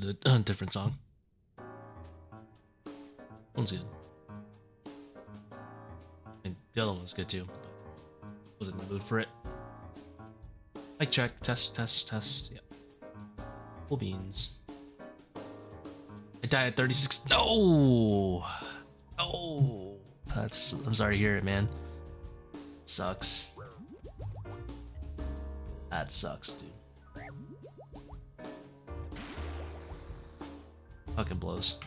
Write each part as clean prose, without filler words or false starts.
the different song. One's good. And the other one's good too. But wasn't in the mood for it. Mic check. Test. Yeah. Full beans. I died at 36. No. Oh. I'm sorry to hear it, man. It sucks. That sucks, dude. Fucking blows.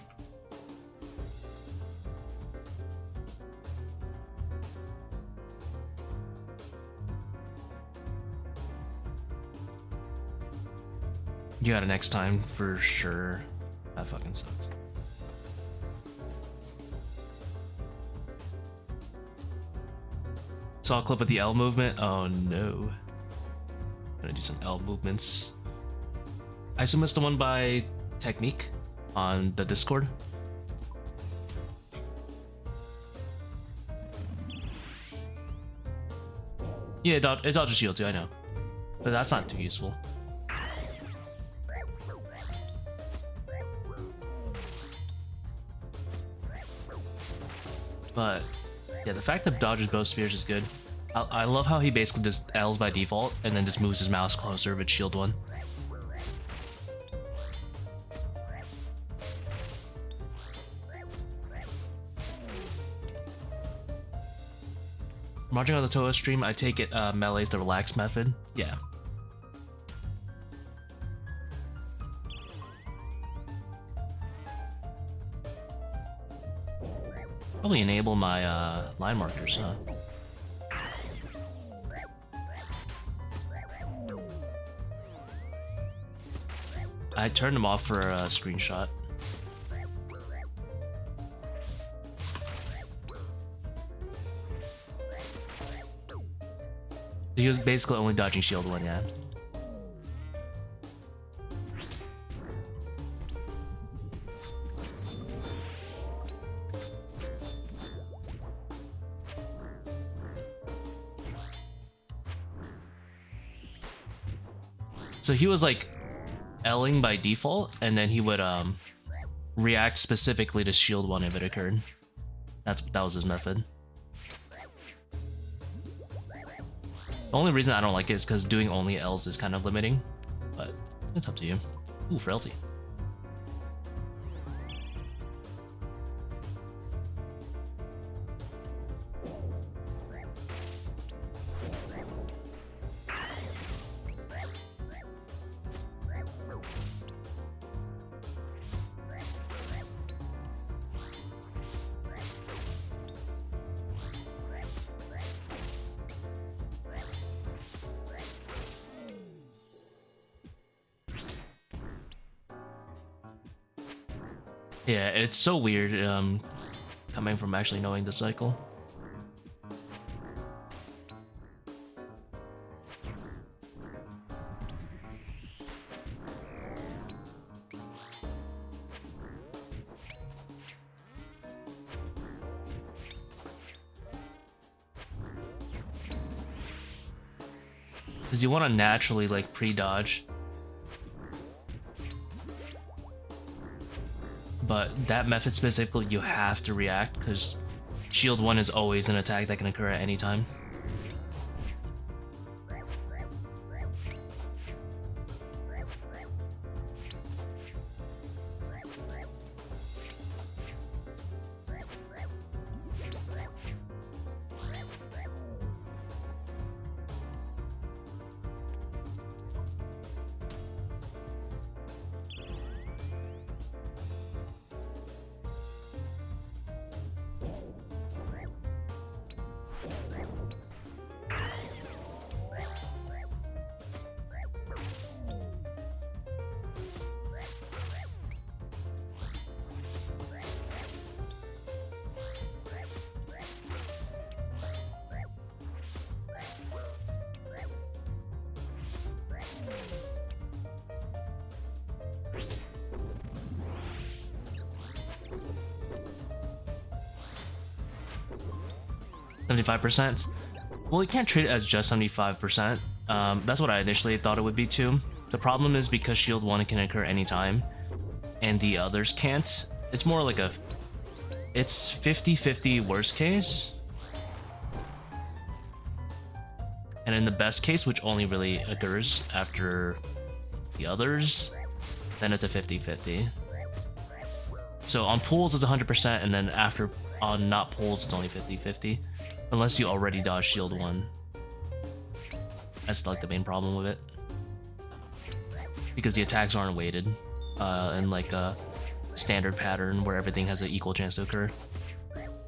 You got it next time for sure. That fucking sucks. Saw a clip of the L movement. Oh no. I'm gonna do some L movements. I assume it's the one by Technique on the Discord. Yeah, it dodges shield too, I know. But that's not too useful. But yeah, the fact that dodges both spears is good. I love how he basically just L's by default and then just moves his mouse closer if it's shield one. Watching on the Toa stream, I take it melee's the relaxed method. Yeah. Probably enable my line markers, huh? I turned them off for a screenshot. He was basically only dodging shield one, yeah. So he was like L'ing by default, and then he would react specifically to shield one if it occurred. That was his method. The only reason I don't like it is because doing only L's is kind of limiting, but it's up to you. Ooh, frailty. Yeah, it's so weird coming from actually knowing the cycle. Because you want to naturally like pre-dodge. But that method specifically, you have to react because shield one is always an attack that can occur at any time. $75%. Well, you can't treat it as just 75%. That's what I initially thought it would be too. The problem is because shield 1 can occur anytime, and the others can't. It's more like a... It's 50-50 worst case. And in the best case, which only really occurs after the others, then it's a 50-50. So on pools it's 100%, and then after on not pools it's only 50-50. Unless you already dodge shield 1. That's like the main problem with it. Because the attacks aren't weighted in like a standard pattern where everything has an equal chance to occur.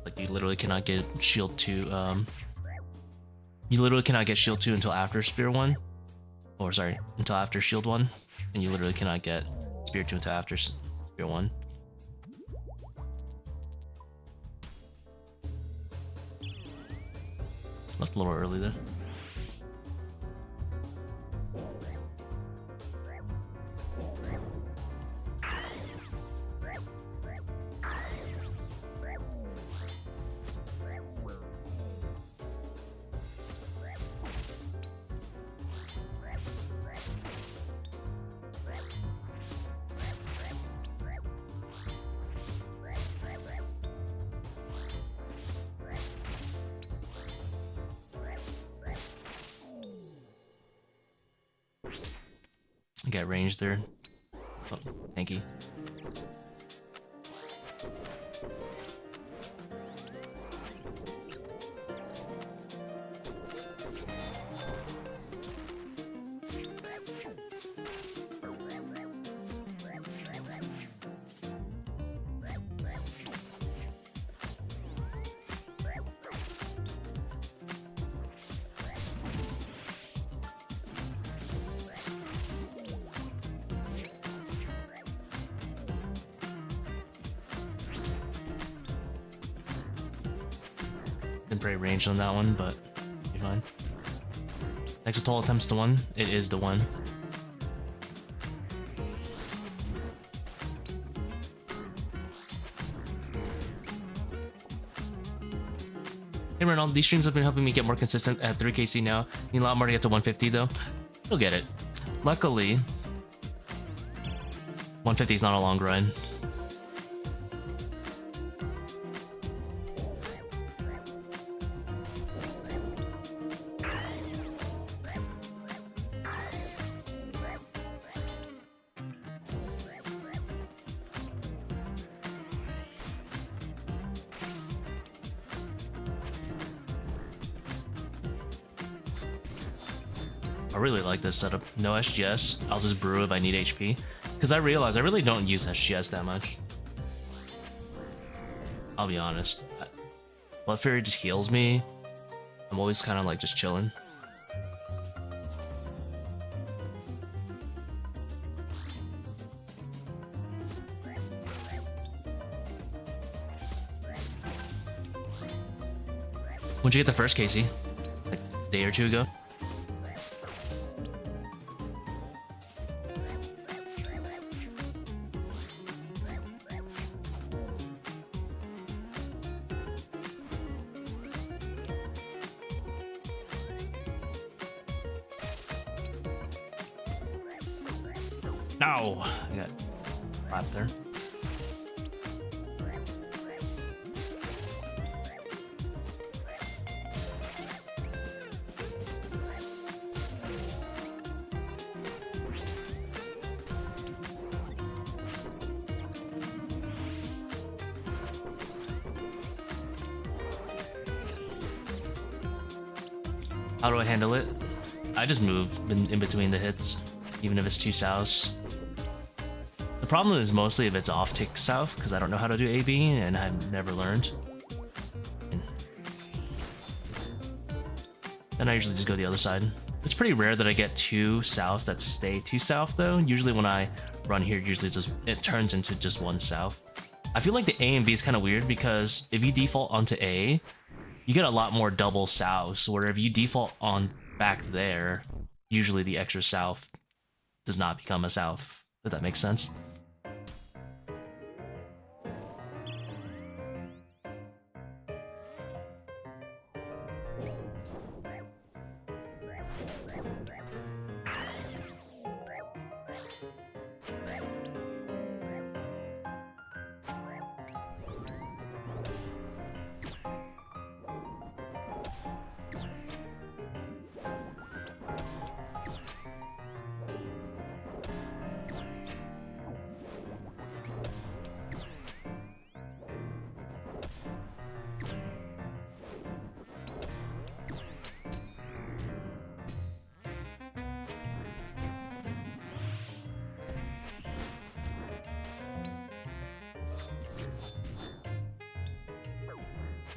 Like you literally cannot get shield 2 you literally cannot get shield 2 until after spear 1. Or sorry, until after shield 1. And you literally cannot get spear 2 until after spear 1. Left a little early there. I got range there. Oh, thank you. Didn't pray range on that one, but you're fine. Next total attempts to 1. It is the 1. Hey Ronald, these streams have been helping me get more consistent at 3kc now. Need a lot more to get to 150 though. You'll get it. Luckily, 150 is not a long run. I really like this setup. No SGS, I'll just brew if I need HP. Because I realize I really don't use SGS that much. I'll be honest. Blood Fury just heals me. I'm always kind of like just chilling. When'd you get the first KC? Like a day or two ago? No! I got slapped there. How do I handle it? I just move in between the hits, even if it's 2 souths. The problem is mostly if it's off tick south, because I don't know how to do AB and I've never learned. Then I usually just go the other side. It's pretty rare that I get 2 souths that stay 2 south though. Usually when I run here, usually it turns into just 1 south. I feel like the A and B is kind of weird because if you default onto A, you get a lot more double souths, where if you default on back there, usually the extra south does not become a south, if that makes sense.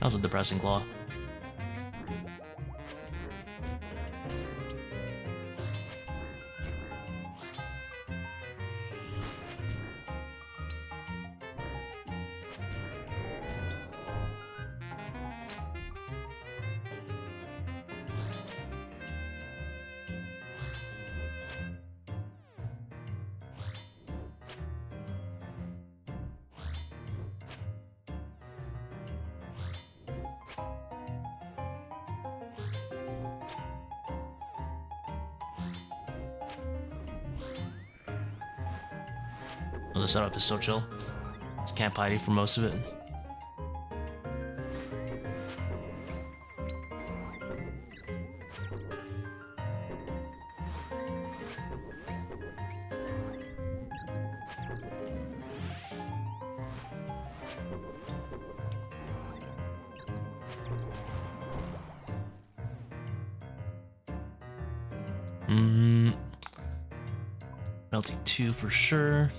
That was a depressing claw. The setup is so chill. It's Camp Heidi for most of it. Penalty 2 for sure.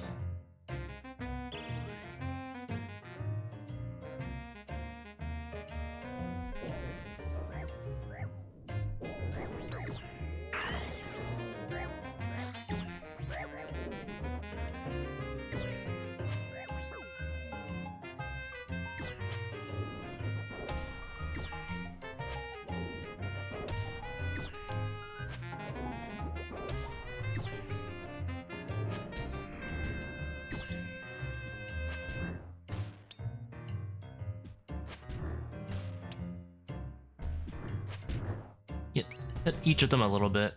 Hit each of them a little bit.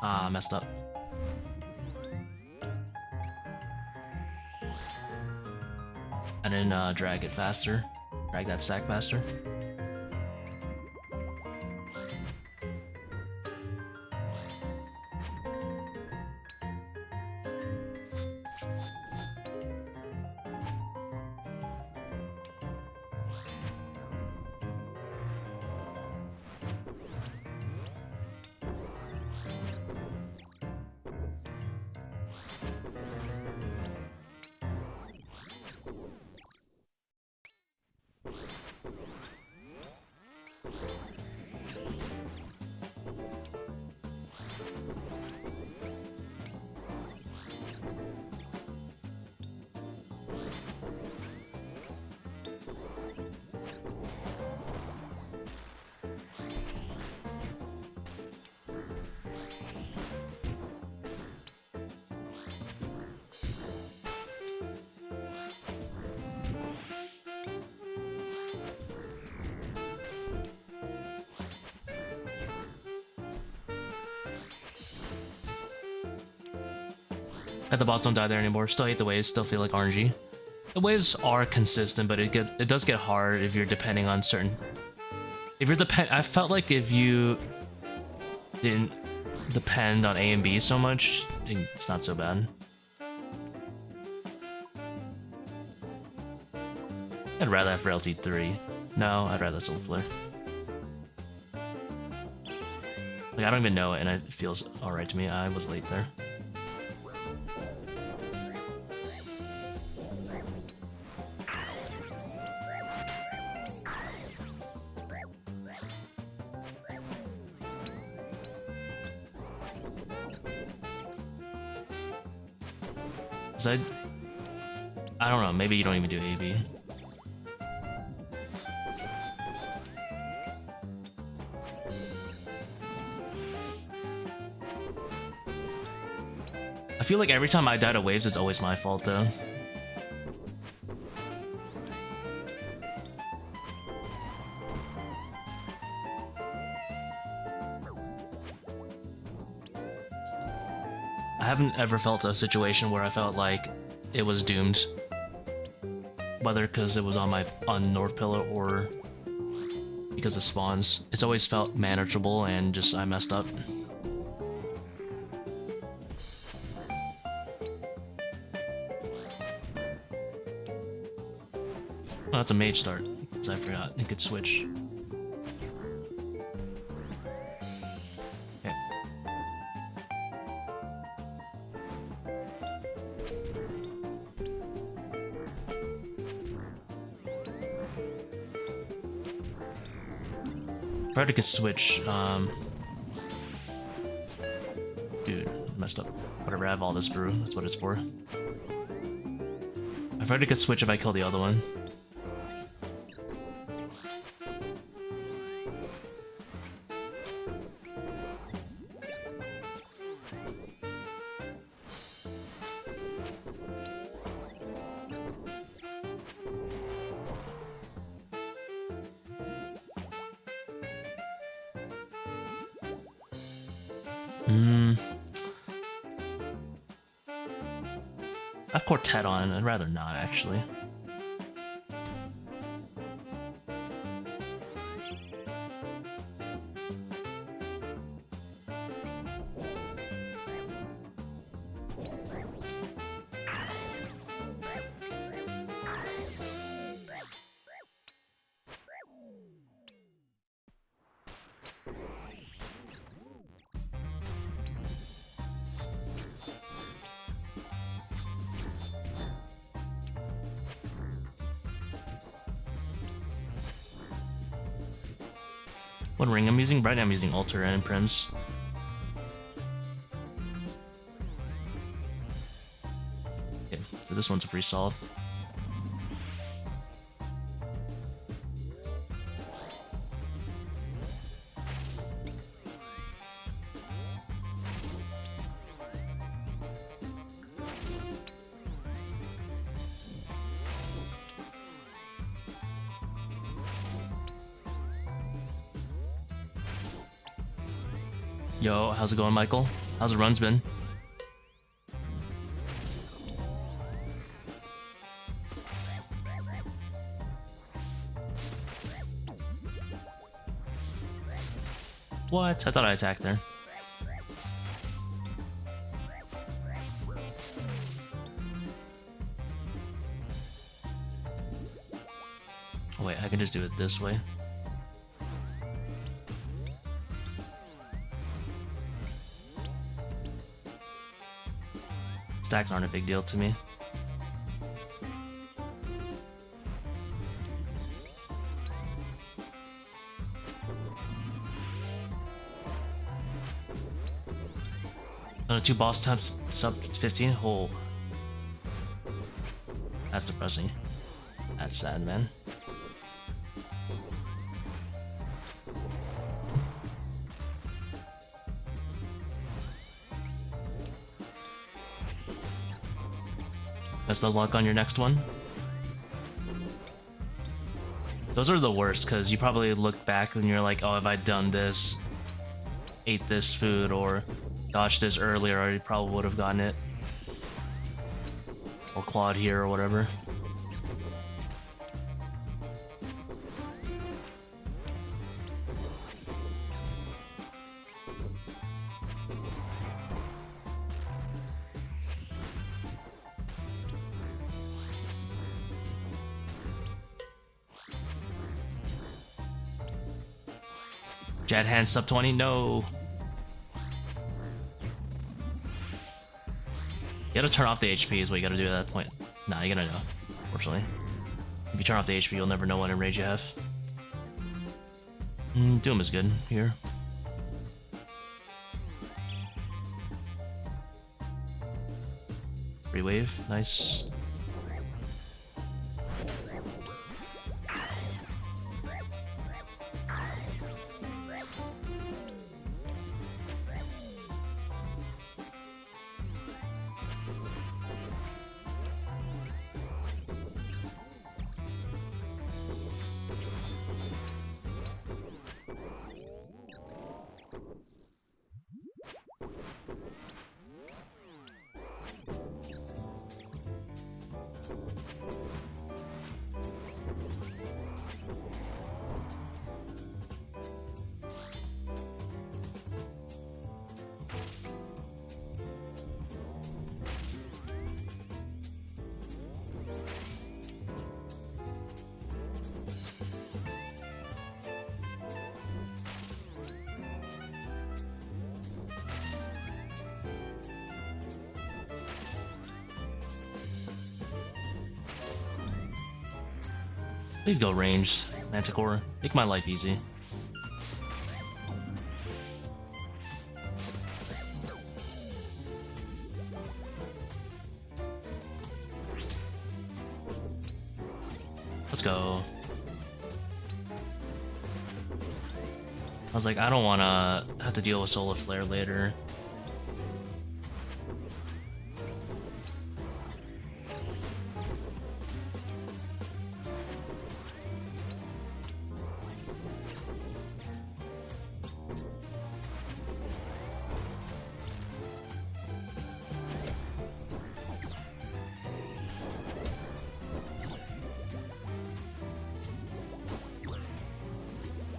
Ah, messed up. I didn't drag it faster. Drag that stack faster. At the boss don't die there anymore. Still hate the waves, still feel like RNG. The waves are consistent, but it does get hard if you're depending on certain... I felt like if you didn't depend on A and B so much, it's not so bad. I'd rather have Frailty 3. No, I'd rather Soul Flare. Like, I don't even know it, and it feels alright to me. I was late there. I don't know, maybe you don't even do AB. I feel like every time I die to waves, it's always my fault though. I haven't ever felt a situation where I felt like it was doomed. Whether because it was on North Pillar or because of spawns. It's always felt manageable and just I messed up. Oh, that's a mage start, because I forgot it could switch. If I had to get switch, dude, messed up. Whatever, I have all this brew. That's what it's for. If I had to get switch if I kill the other one. I have Quartet on. I'd rather not, actually. What ring I'm using? Right now I'm using Alter and Prims. Okay, so this one's a free solve. Yo, how's it going, Michael? How's the runs been? What? I thought I attacked there. Oh wait, I can just do it this way. Stacks aren't a big deal to me. Another 2 boss times sub 15? Oh. That's depressing. That's sad, man. Best of luck on your next one. Those are the worst, because you probably look back and you're like, oh, have I done this, ate this food, or dodged this earlier, I probably would have gotten it. Or clawed here or whatever. Jet hand sub 20, no. You gotta turn off the HP is what you gotta do at that point. Nah, you gotta know, unfortunately. If you turn off the HP, you'll never know what enrage you have. Doom is good here. Free wave, nice. Please go ranged, Manticore. Make my life easy. Let's go. I was like, I don't want to have to deal with Solar Flare later.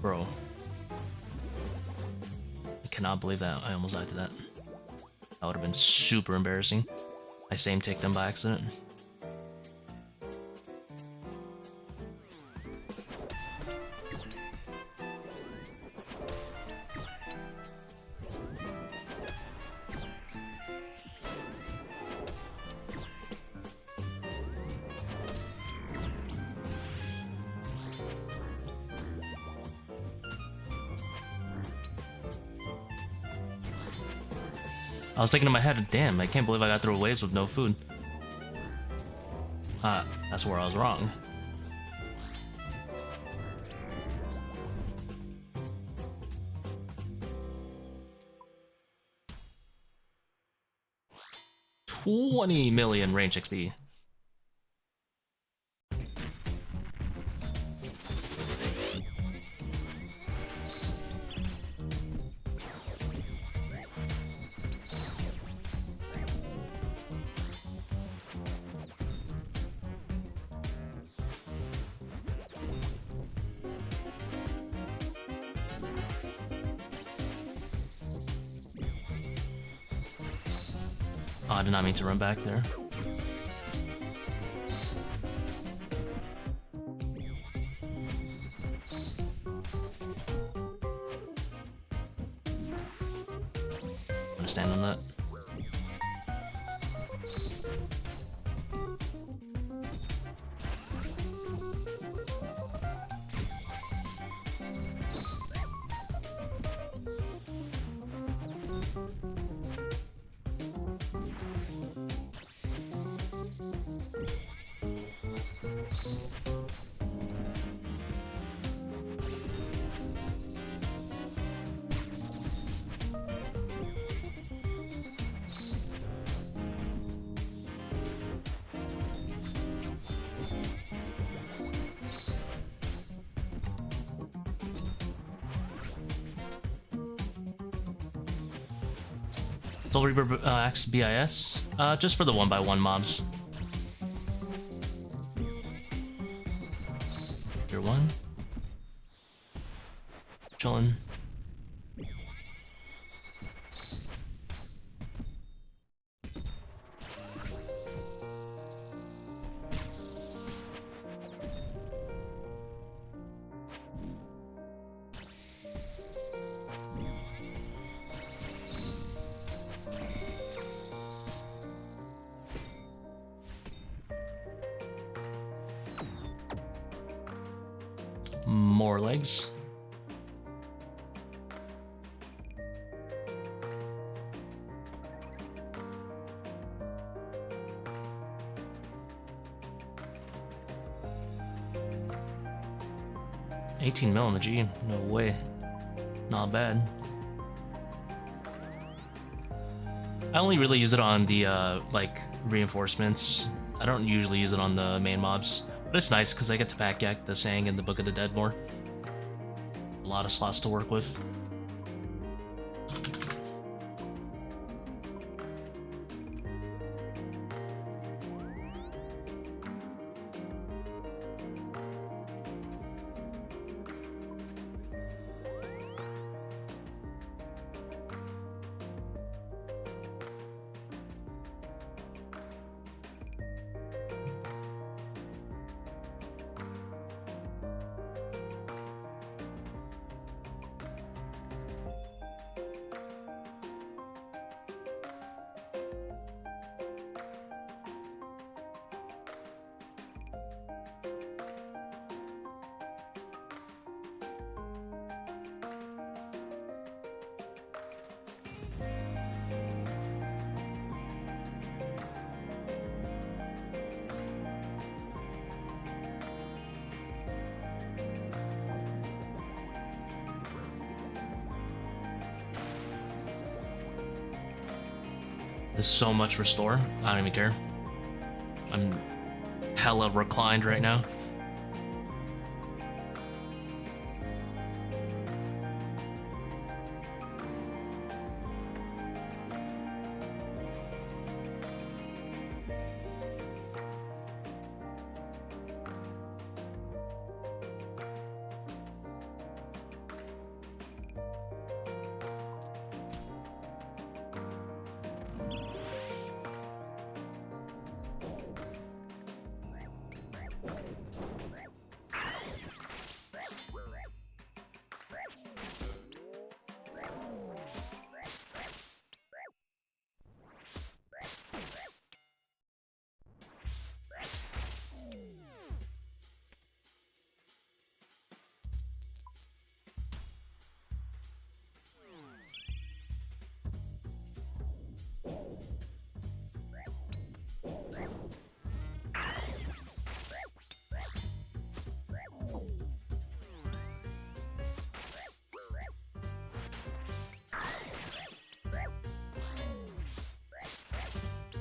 Bro. I cannot believe that I almost died to that. That would have been super embarrassing. I same take them by accident. I was thinking in my head, damn, I can't believe I got through waves with no food. That's where I was wrong. $20 million range XP. Oh, I did not mean to run back there. I'm gonna stand on that. Soul Reaper Axe BIS, just for the 1x1 mobs. Tier 1. Chillin'. More legs. $18 mil on the G. No way. Not bad. I only really use it on the like reinforcements. I don't usually use it on the main mobs. But it's nice because I get to back yak the Sang and the Book of the Dead more. A lot of slots to work with. There's so much restore. I don't even care. I'm hella reclined right now.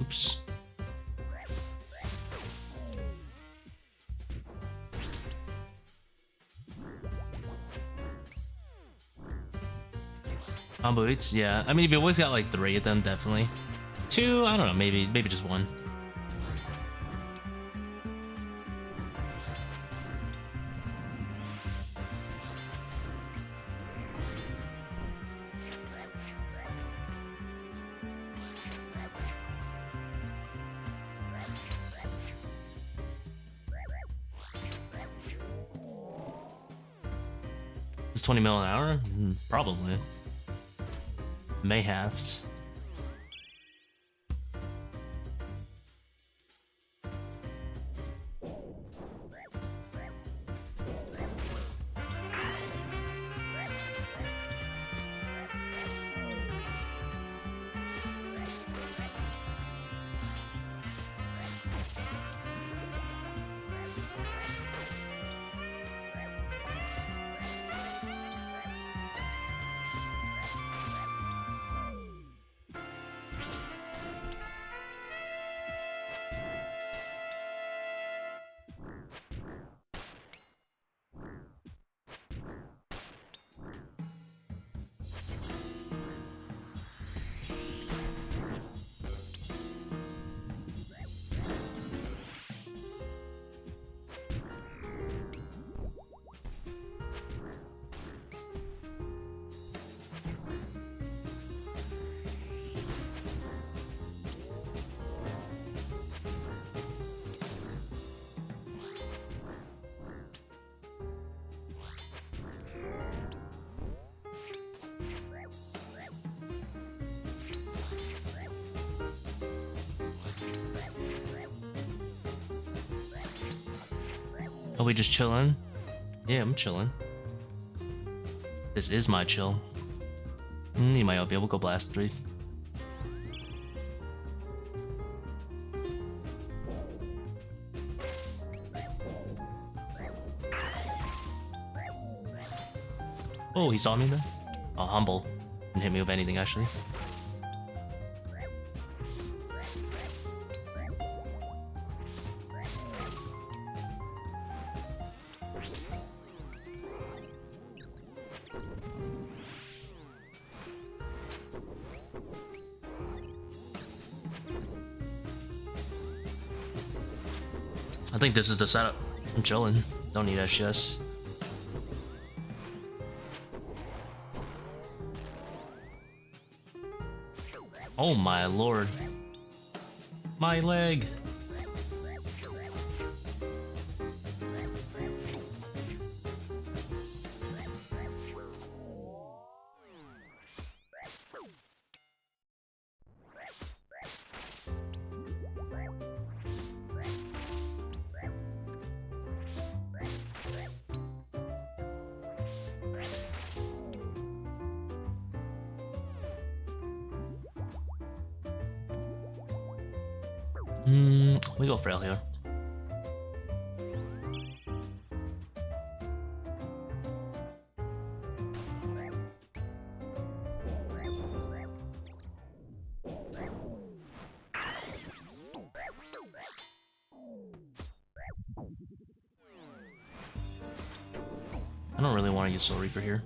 Oops. Combo boots, yeah. I mean, if you always got like 3 of them, definitely. 2, I don't know, maybe just 1. It's 20 mil an hour? Probably. Mayhaps. Are we just chilling? Yeah, I'm chilling. This is my chill. You might be able to go blast 3. Oh, he saw me there? Oh, humble. Didn't hit me with anything, actually. I think this is the setup. I'm chilling. Don't need SGS. Oh my lord. My leg. We go frail here. I don't really want to use Soul Reaper here.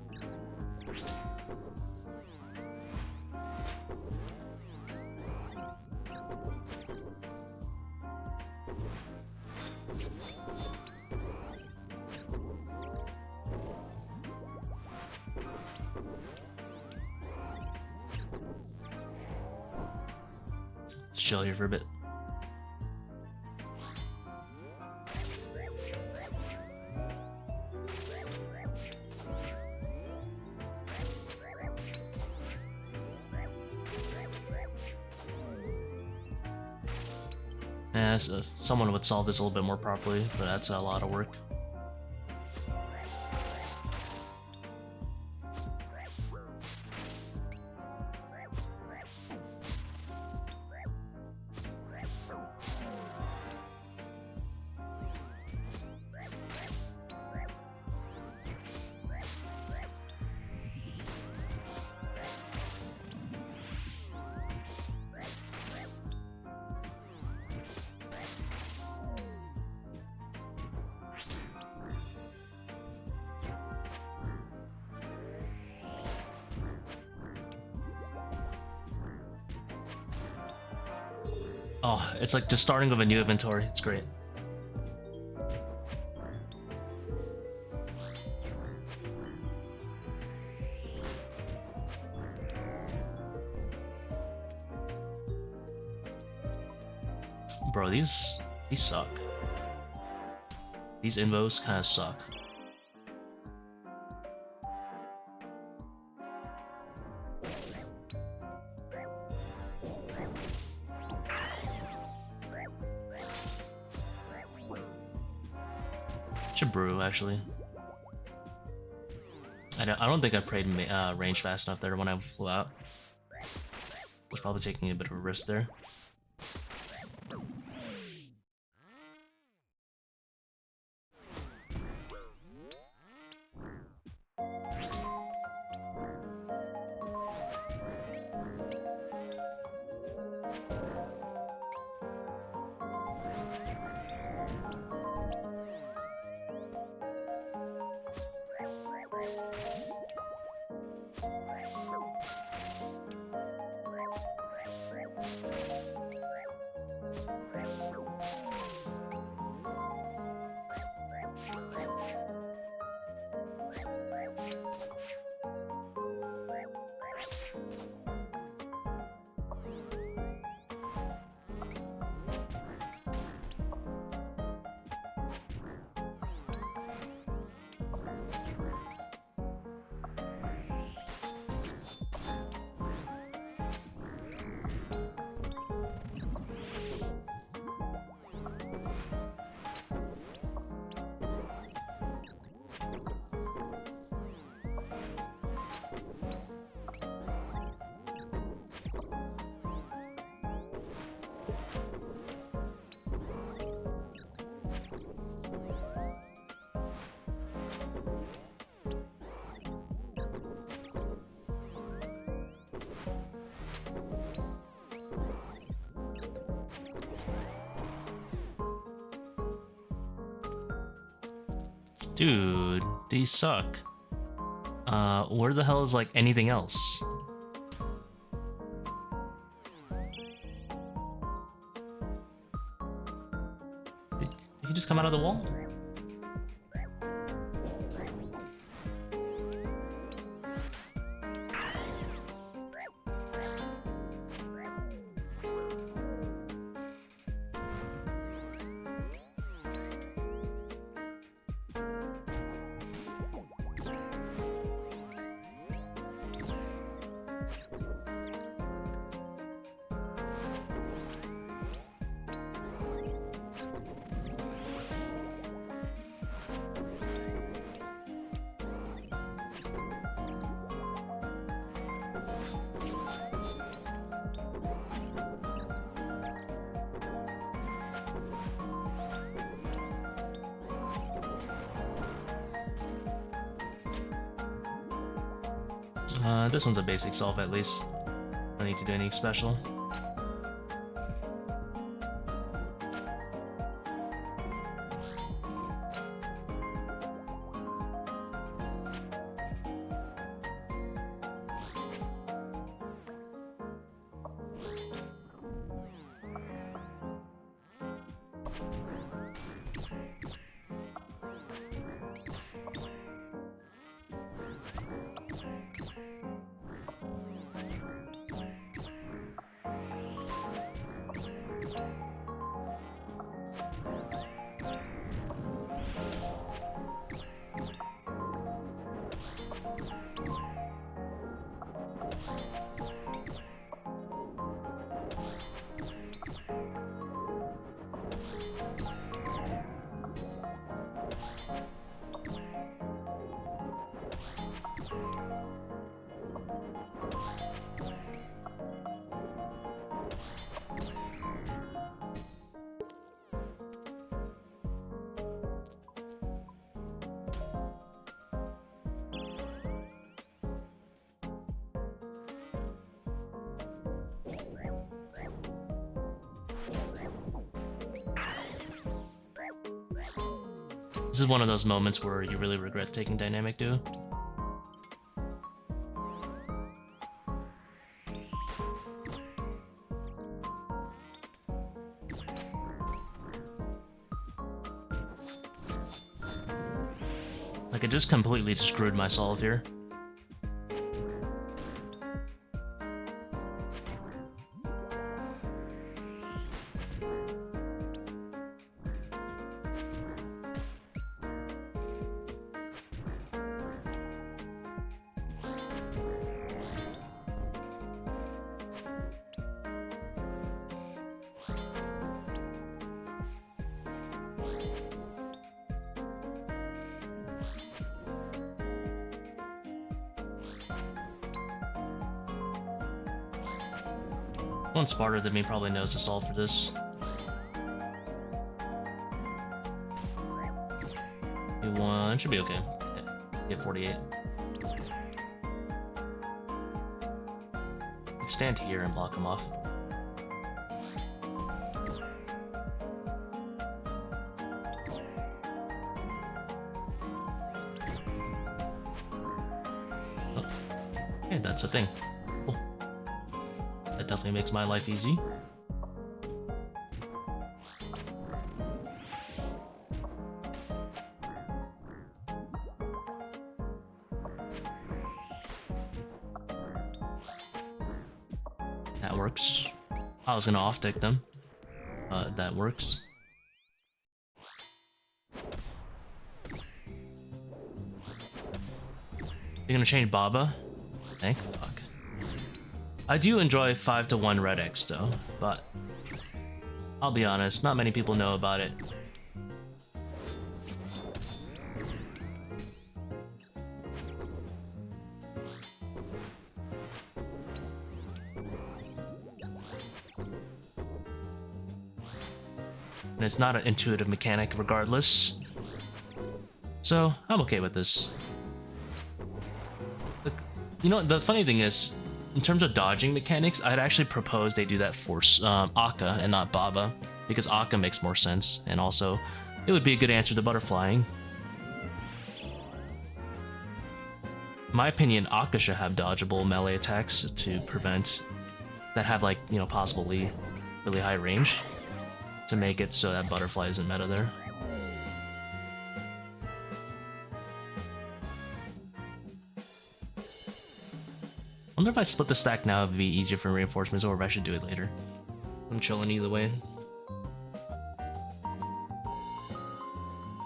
Let's chill here for a bit. Yeah, so someone would solve this a little bit more properly, but that's a lot of work. Oh, it's like the starting of a new inventory. It's great. Bro, these suck. These invos kind of suck. Should brew, actually. I don't think I prayed range fast enough there when I flew out. Was probably taking a bit of a risk there. Dude, these suck. Where the hell is like anything else? Did he just come out of the wall? This one's a basic solve at least. Don't need to do anything special. This is one of those moments where you really regret taking dynamic duo. Like, I just completely screwed my solve here. One smarter than me probably knows the solve for this. One should be okay. Get 48. Let's stand here and block him off. Oh. Okay, that's a thing. Cool. That definitely makes my life easy. That works. I was gonna off-deck them. That works. You're gonna change Baba? Thank fuck. I do enjoy 5-1 Red X though, but I'll be honest, not many people know about it. And it's not an intuitive mechanic regardless. So, I'm okay with this. Look, you know, the funny thing is, in terms of dodging mechanics, I'd actually propose they do that for Akka and not Baba, because Akka makes more sense, and also, it would be a good answer to butterflying. In my opinion, Akka should have dodgeable melee attacks to prevent, that have like, you know, possibly really high range, to make it so that butterfly isn't meta there. I wonder if I split the stack now, it'd be easier for reinforcements, or if I should do it later. I'm chilling either way.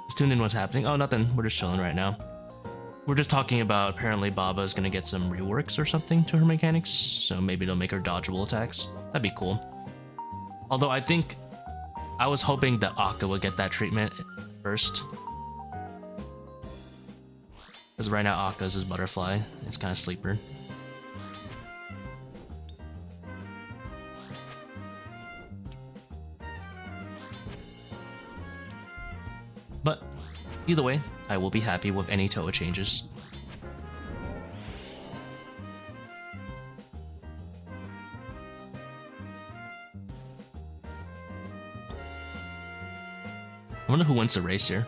Just tuned in what's happening. Oh, nothing. We're just chilling right now. We're just talking about apparently Baba's gonna get some reworks or something to her mechanics, so maybe it'll make her dodgeable attacks. That'd be cool. Although I think I was hoping that Akka would get that treatment first. Because right now Akka's his butterfly. It's kind of sleeper. But either way, I will be happy with any Toa changes. I wonder who wins the race here.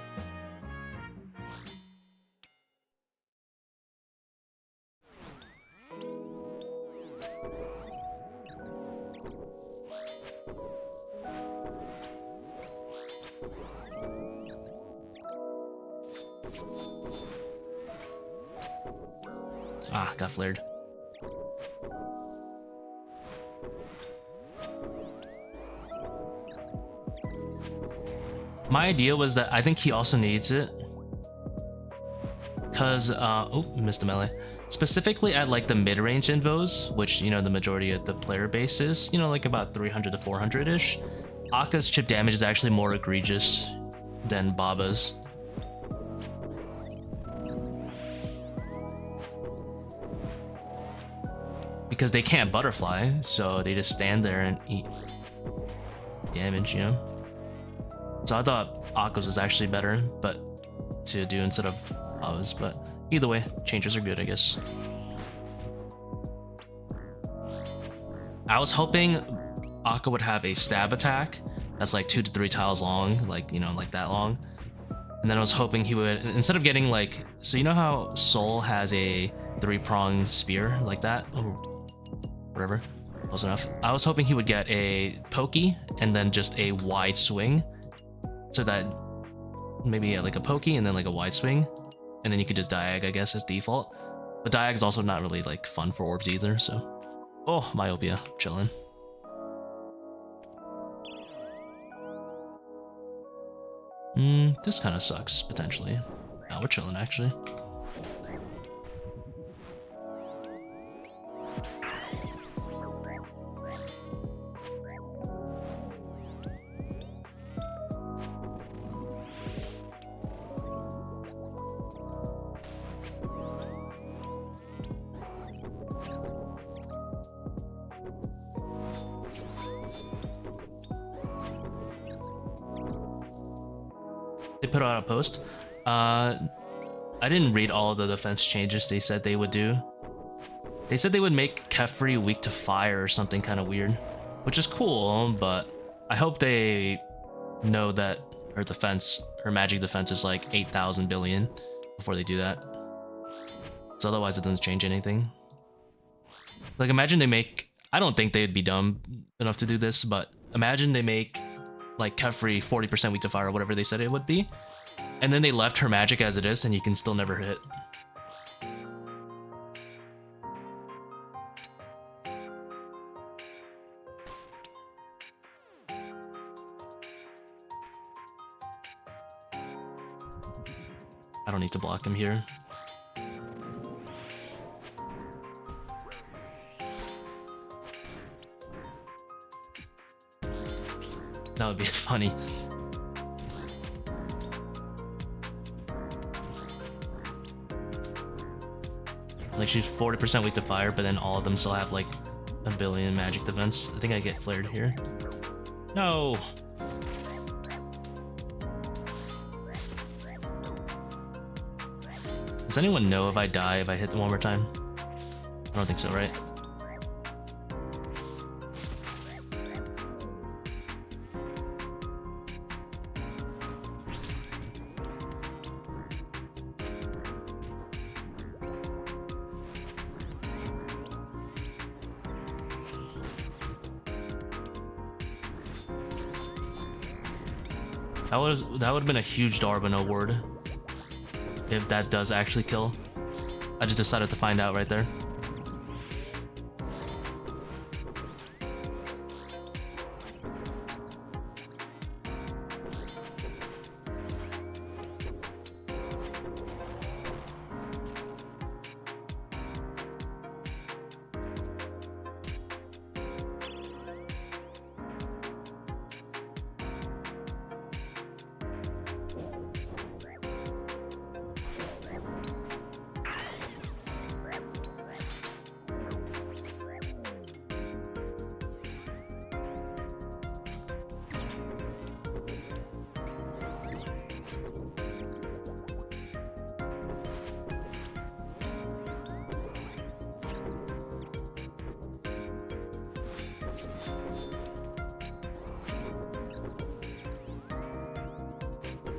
Ah, got flared. My idea was that I think he also needs it. Because, oh, missed the melee. Specifically at like the mid-range invos, which, you know, the majority of the player base is, you know, like about 300 to 400-ish. Akka's chip damage is actually more egregious than Baba's. Because they can't butterfly, so they just stand there and eat damage, you know? So I thought Akka's was actually better, but to do instead of Baba's, but either way, changes are good, I guess. I was hoping Akka would have a stab attack that's like 2 to 3 tiles long, like, you know, like that long. And then I was hoping he would, instead of getting like, so you know how Soul has a 3-pronged spear like that, or whatever, close enough. I was hoping he would get a pokey and then just a wide swing, so that maybe like a pokey and then like a wide swing, and then you could just diag, I guess, as default. But diag is also not really like fun for orbs either, so. Oh, myopia, chilling. This kind of sucks, potentially. Nah, we're chilling, actually. They put out a post. I didn't read all of the defense changes they said they would do. They said they would make Kefri weak to fire or something kind of weird, which is cool, but I hope they know that her defense, her magic defense is like 8,000 billion before they do that. So otherwise it doesn't change anything. Like imagine they make, I don't think they'd be dumb enough to do this, but imagine they make like Kefri 40% weak to fire or whatever they said it would be, and then they left her magic as it is and you can still never hit. I don't need to block him here. That would be funny. Like she's 40% weak to fire, but then all of them still have like a billion magic defense. I think I get flared here. No! Does anyone know if I die if I hit them one more time? I don't think so, right? That would have been a huge Darwin award if that does actually kill. I just decided to find out right there.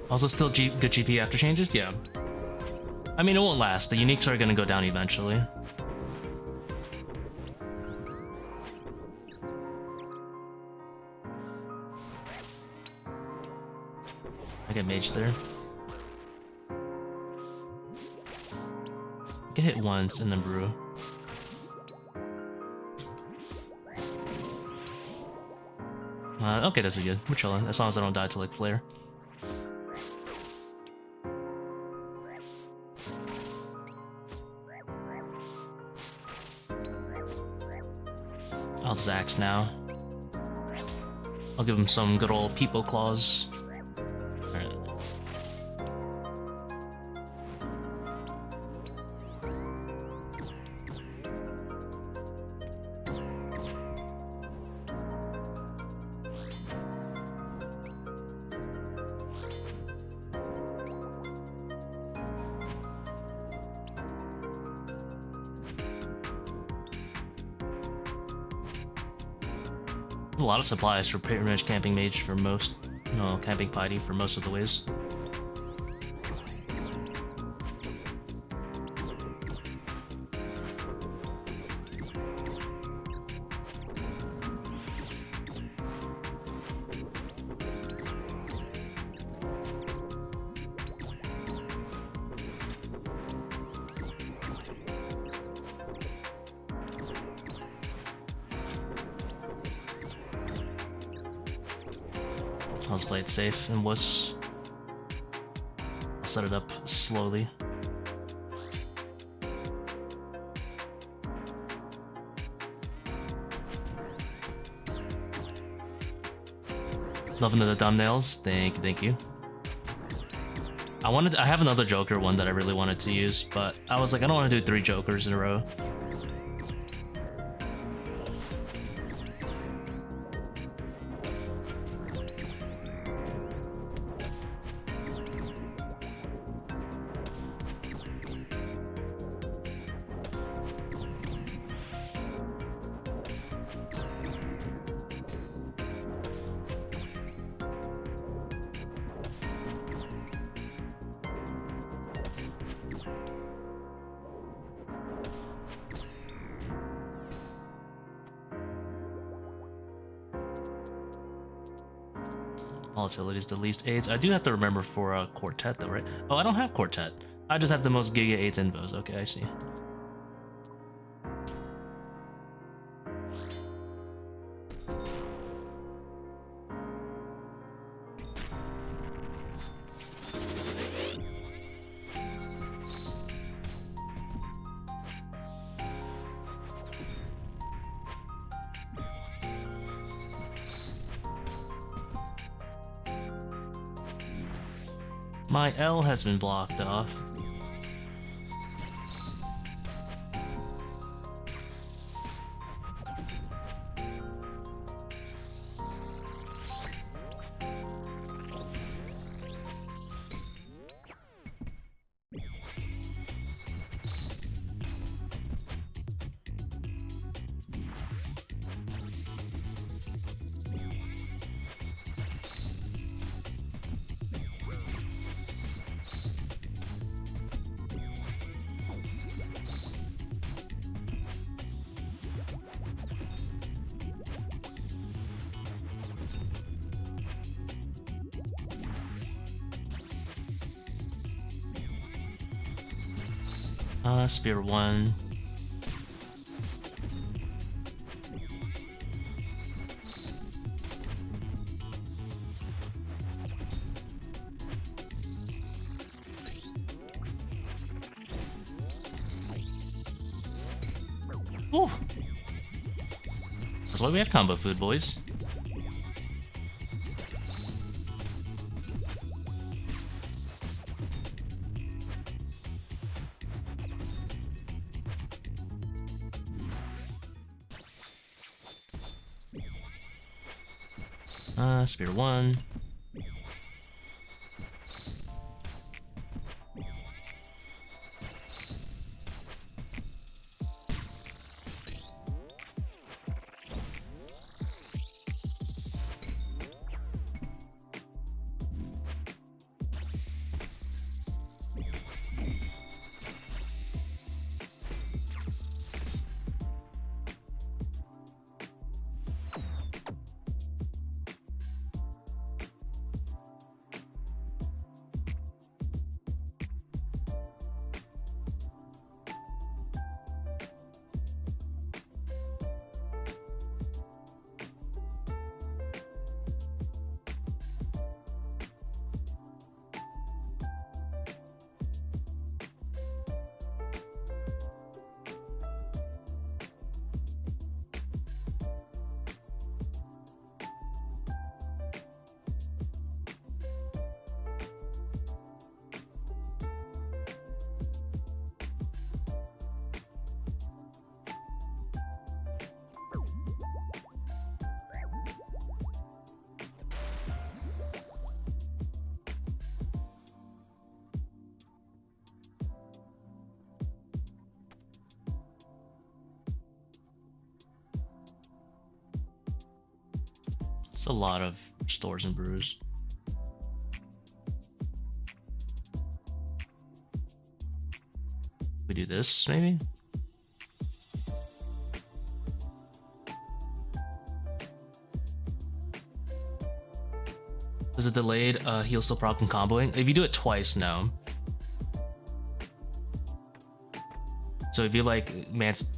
Also still good GP after changes? Yeah. I mean, it won't last. The uniques are going to go down eventually. I get mage there. Get hit once and then brew. Okay, that's good. We're chilling, as long as I don't die to like flare. I'll Zax now. I'll give him some good old Peepo Claws. Alright. A lot of supplies for pretty much camping mage for most, no, camping piety for most of the ways. I'll just play it safe and wuss. I'll set it up slowly. Loving the thumbnails. Thank you. I have another Joker one that I really wanted to use, but I was like, I don't want to do 3 Jokers in a row. Volatility is the least aids. I do have to remember for a quartet though, right? Oh, I don't have quartet. I just have the most Giga 8s invos. Okay, I see. My L has been blocked off. Spear 1. Ooh. That's why we have combo food, boys. Spear 1. It's a lot of stores and brews. We do this, maybe? Is it delayed? Heal still problem comboing? If you do it twice, no. So if you like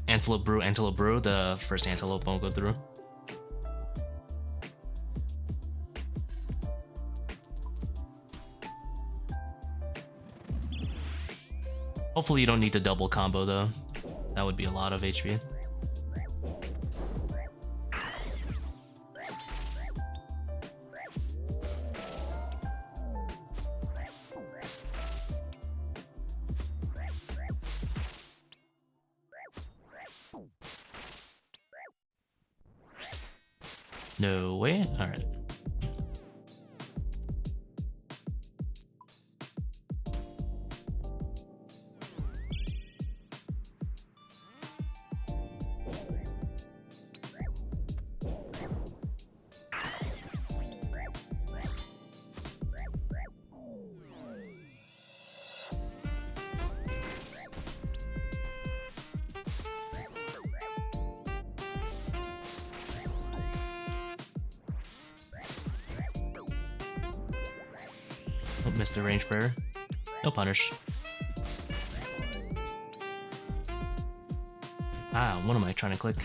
Antelope Brew, the first Antelope won't go through. Hopefully you don't need to double combo though. That would be a lot of HP. No way. All right. Oh, missed the range prayer. No punish. Ah, what am I trying to click?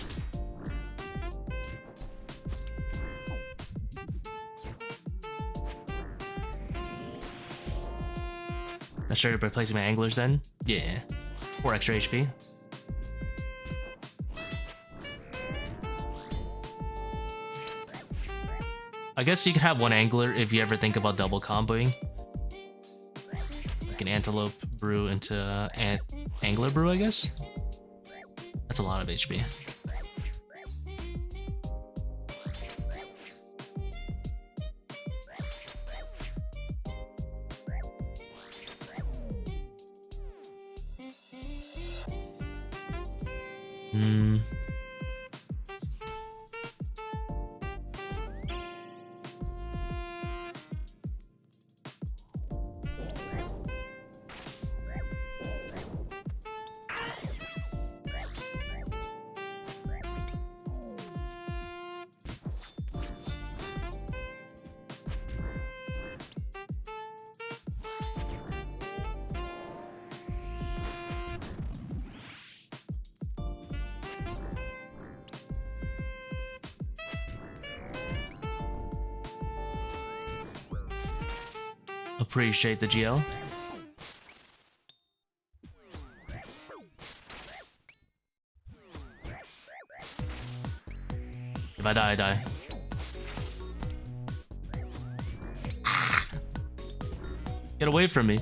I started by placing my anglers then? Yeah. 4 extra HP. I guess you could have one angler if you ever think about double comboing. Like an antelope brew into angler brew, I guess? That's a lot of HP. Appreciate the GL. If I die, I die. Get away from me.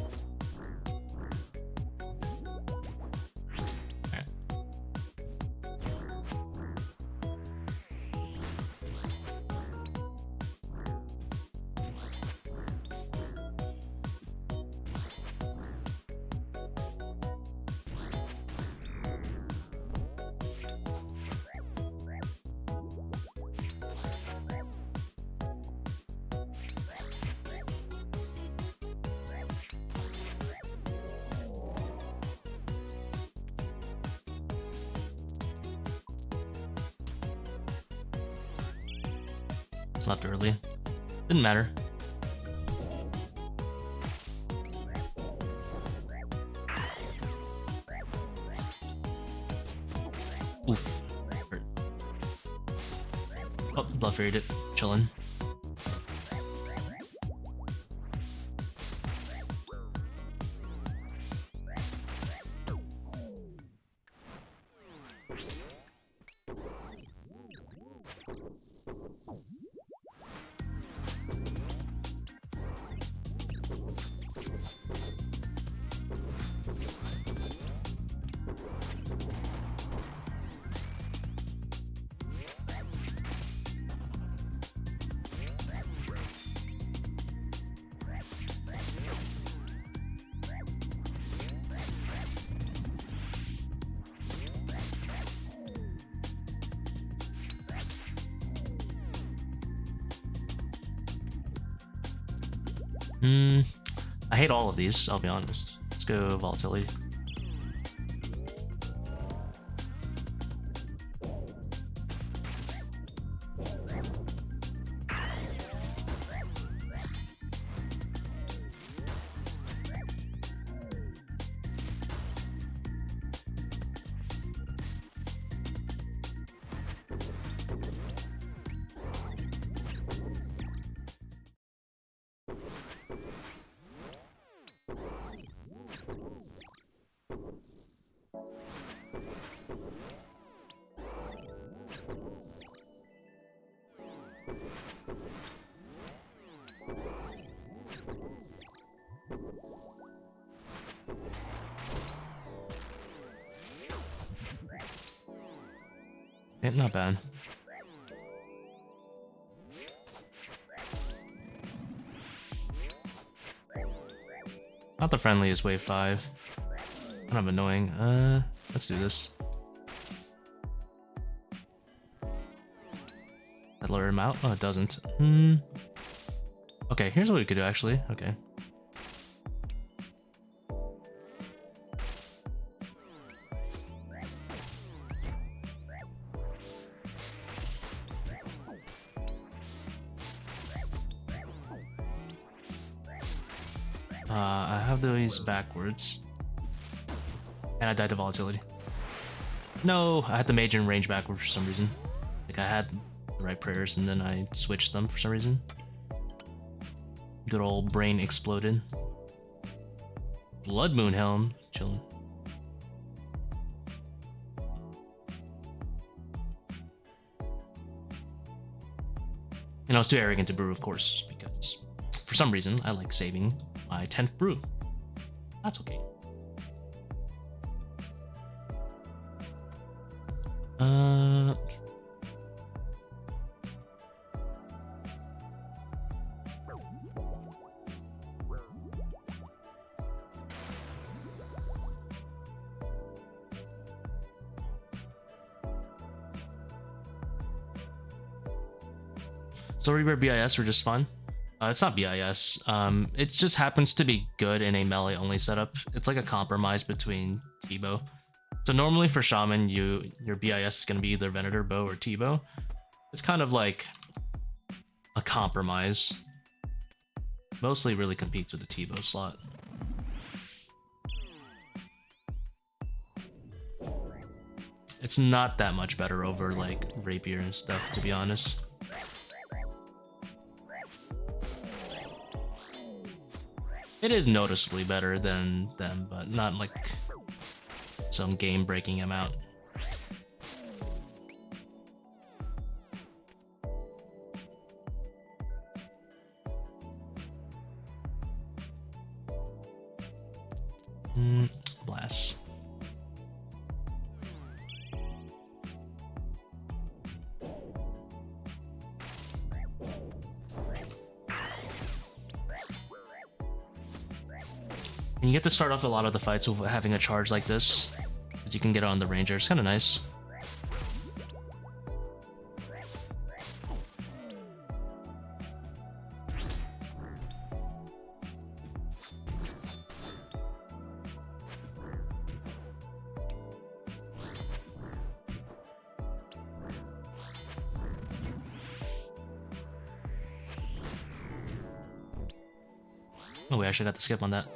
Left early. Didn't matter. Oof. Hurt. Oh, bluff raid it. Chillin'. I hate all of these, I'll be honest. Let's go volatility. Not bad. Not the friendliest wave 5. Kind of annoying. Let's do this. That lower him out? Oh, it doesn't. Okay, here's what we could do actually. Okay. I have these backwards. And I died to volatility. No, I had the mage and range backwards for some reason. Like I had the right prayers and then I switched them for some reason. Good old brain exploded. Blood Moon Helm, chilling. And I was too arrogant to brew, of course, because for some reason I like saving my 10th brew. That's okay. So Reaper BIS are just fun. It's not BIS. It just happens to be good in a melee only setup. It's like a compromise between T-bow. So normally for Shaman, your BIS is going to be either Venator bow or T-bow. It's kind of like a compromise. Mostly really competes with the T-bow slot. It's not that much better over like Rapier and stuff, to be honest. It is noticeably better than them, but not like some game-breaking amount. Blast. And you get to start off a lot of the fights with having a charge like this, because you can get it on the ranger. It's kind of nice. Oh, we actually got the skip on that.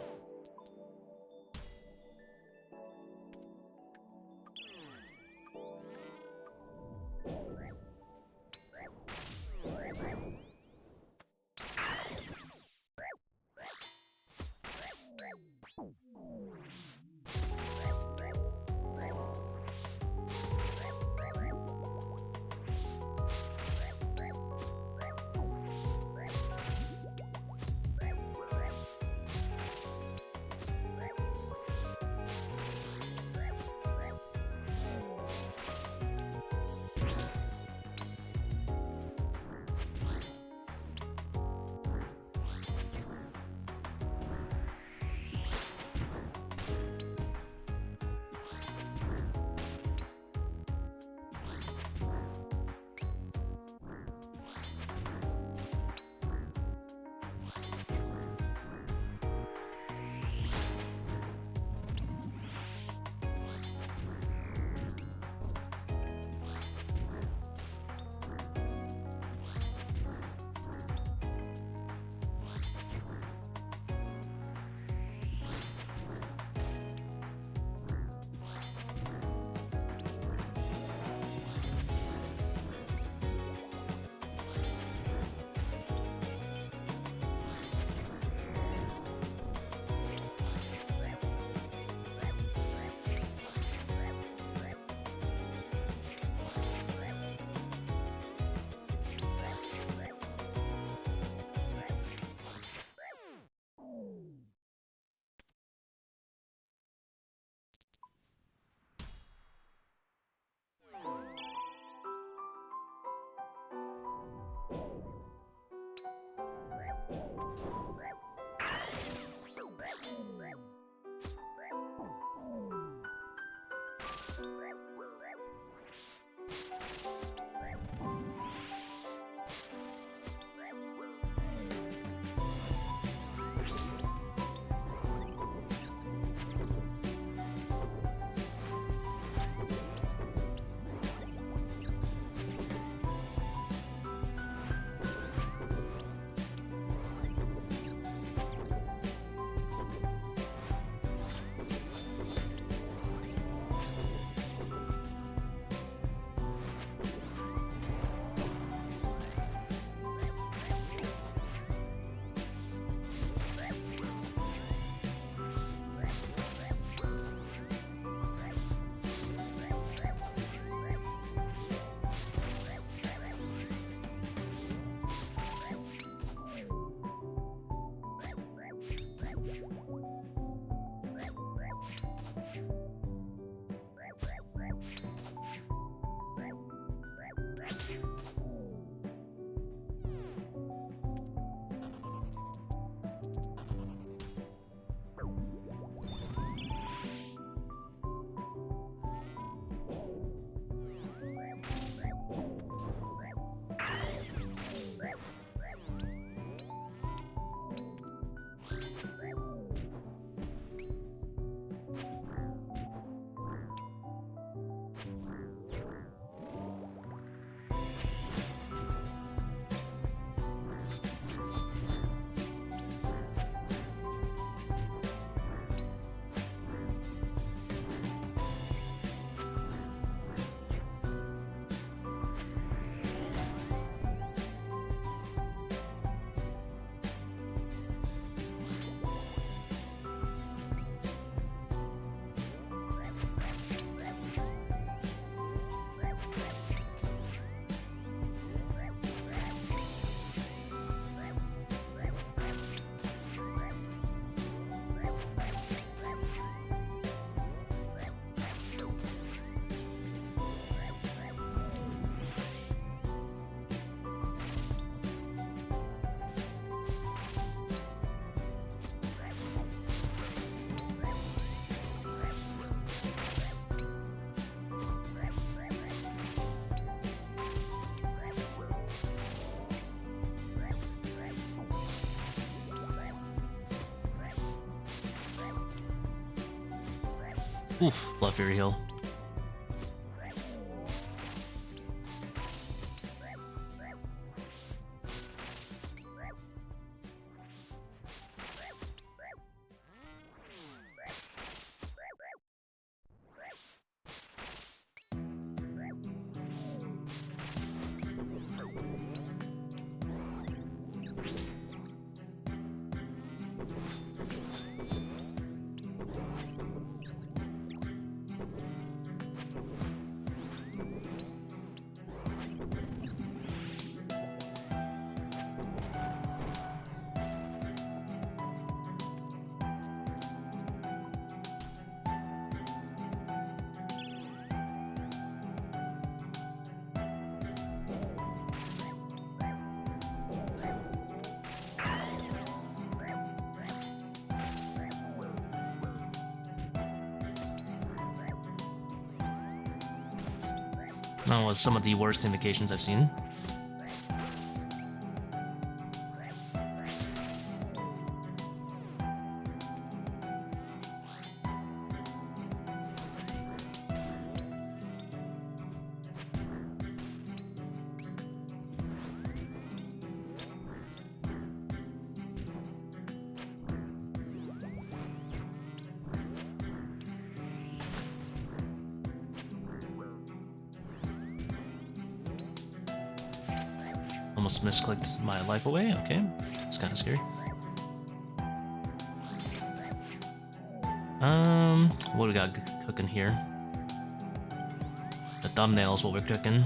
Oof, Blood Fury heal. That was some of the worst invocations I've seen. Almost misclicked my life away. Okay, it's kind of scary. What do we got cooking here? The thumbnail's what we're cooking.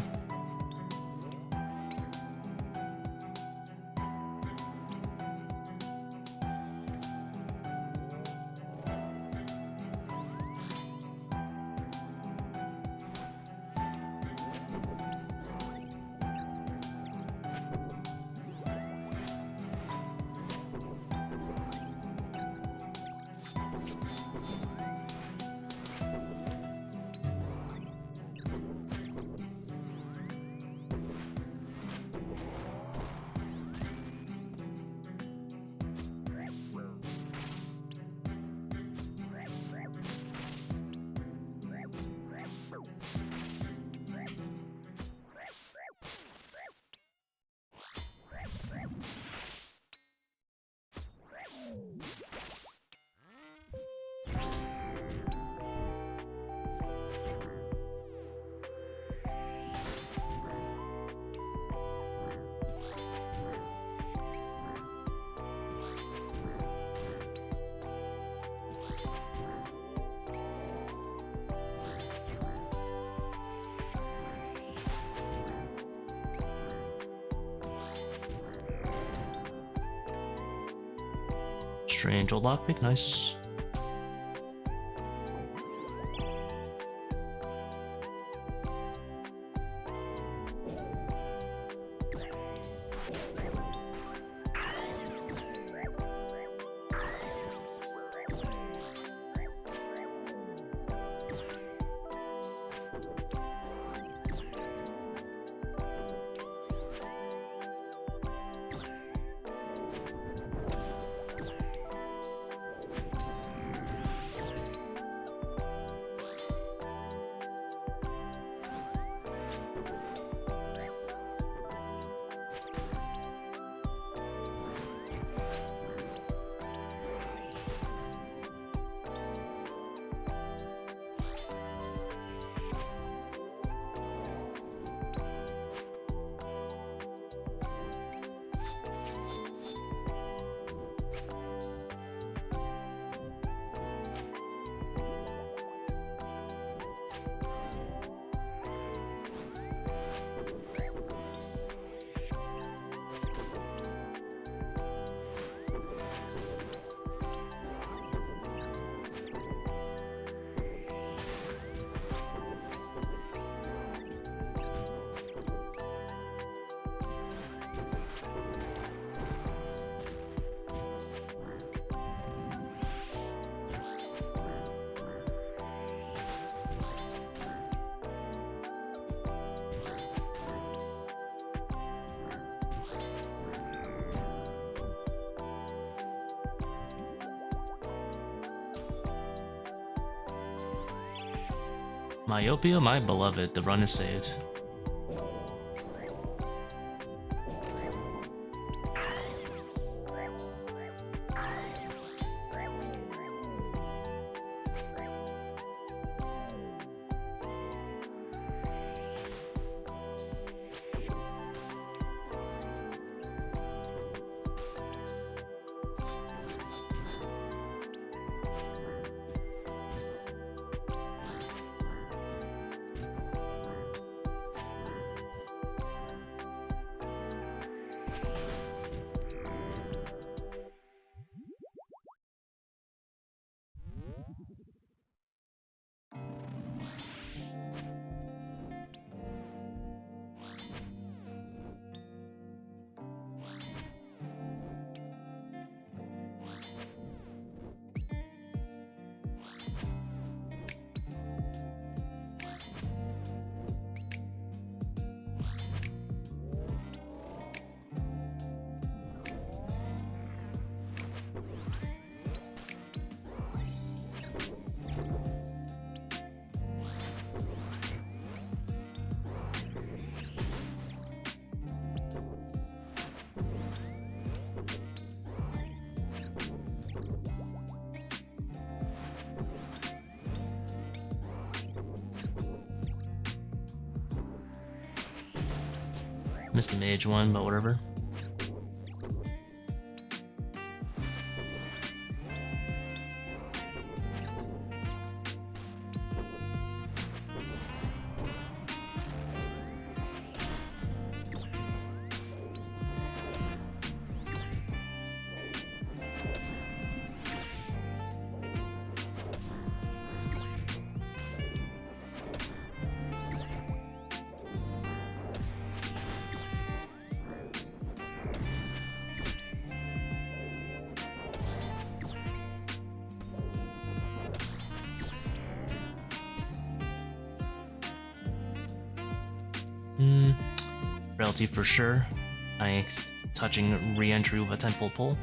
Strange old lockpick, nice. Myopia, my beloved, the run is saved. Missed the mage one, but whatever. Frailty for sure. Nice touching re-entry with a 10-fold pull.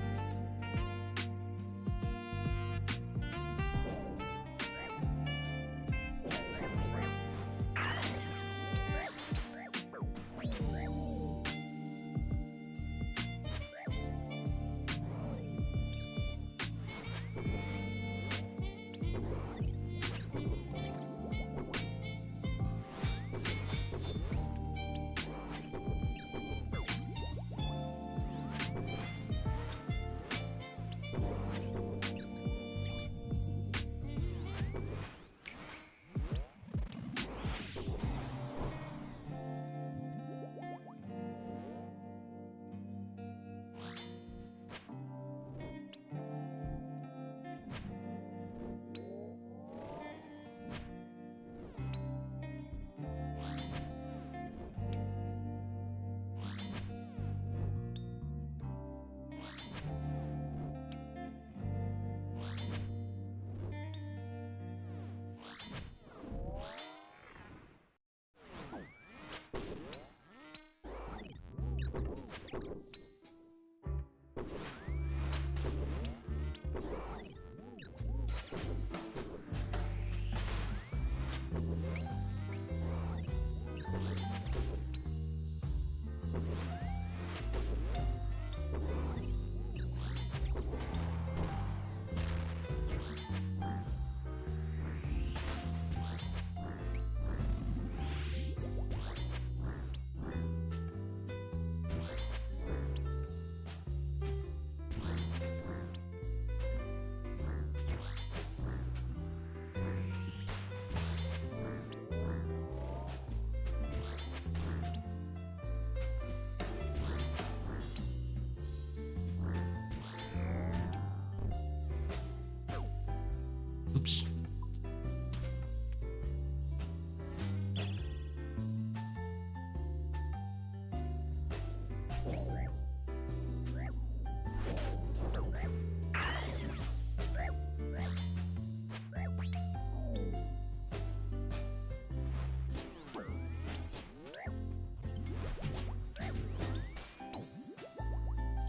Oops.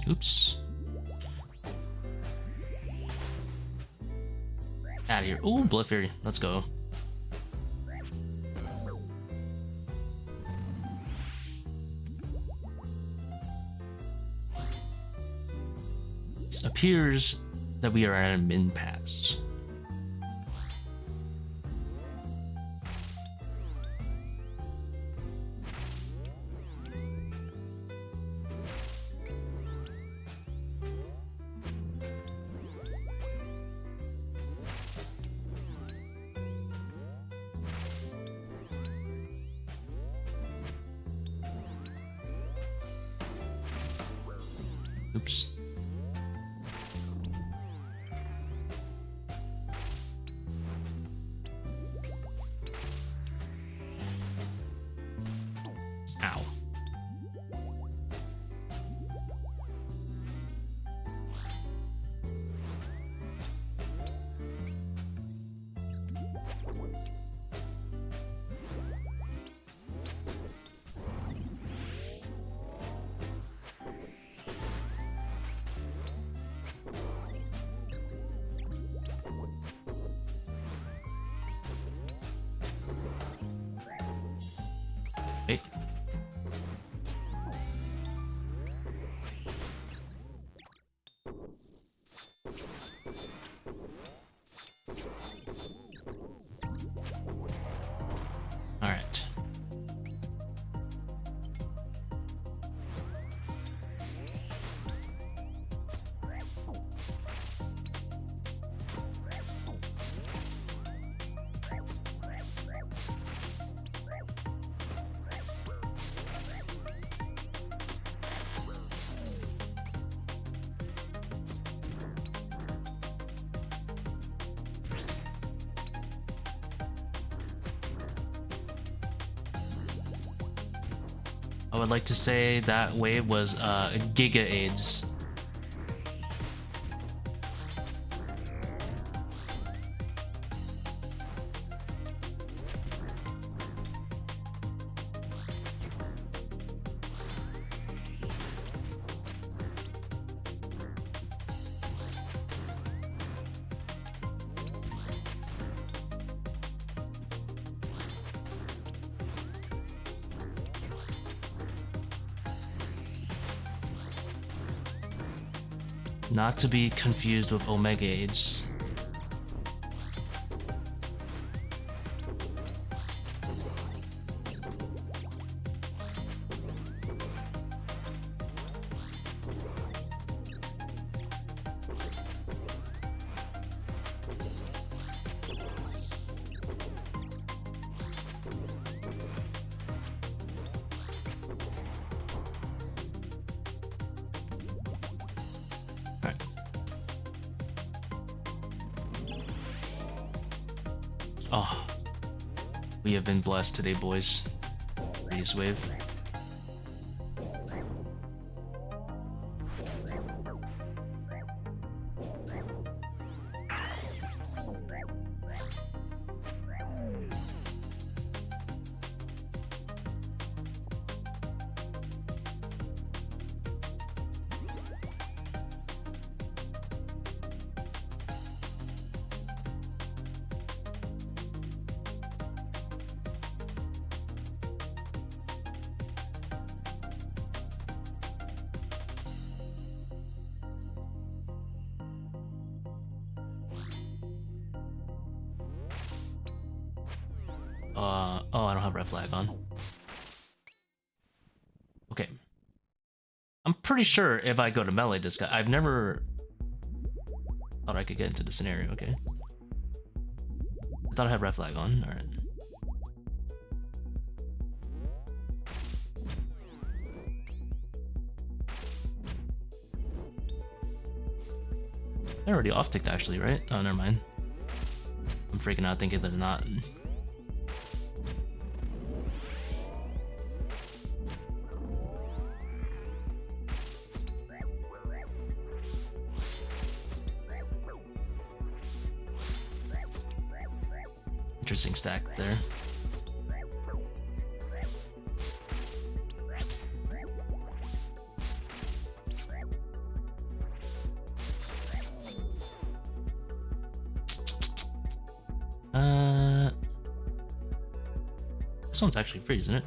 Oops. Out of here. Ooh, Blood Fury. Let's go. appears that we are at a min pass. Oops. Ow. Wait. All right. I would like to say that wave was Giga AIDS. Not to be confused with Omega AIDS. Oh, we have been blessed today, boys. Freeze wave. Oh, I don't have red flag on. Okay. I'm pretty sure if I go to melee this guy, I've never thought I could get into the scenario, okay. I thought I had red flag on, alright. They're already off-ticked actually, right? Oh, never mind. I'm freaking out thinking they're not. Interesting stack there. This one's actually free, isn't it?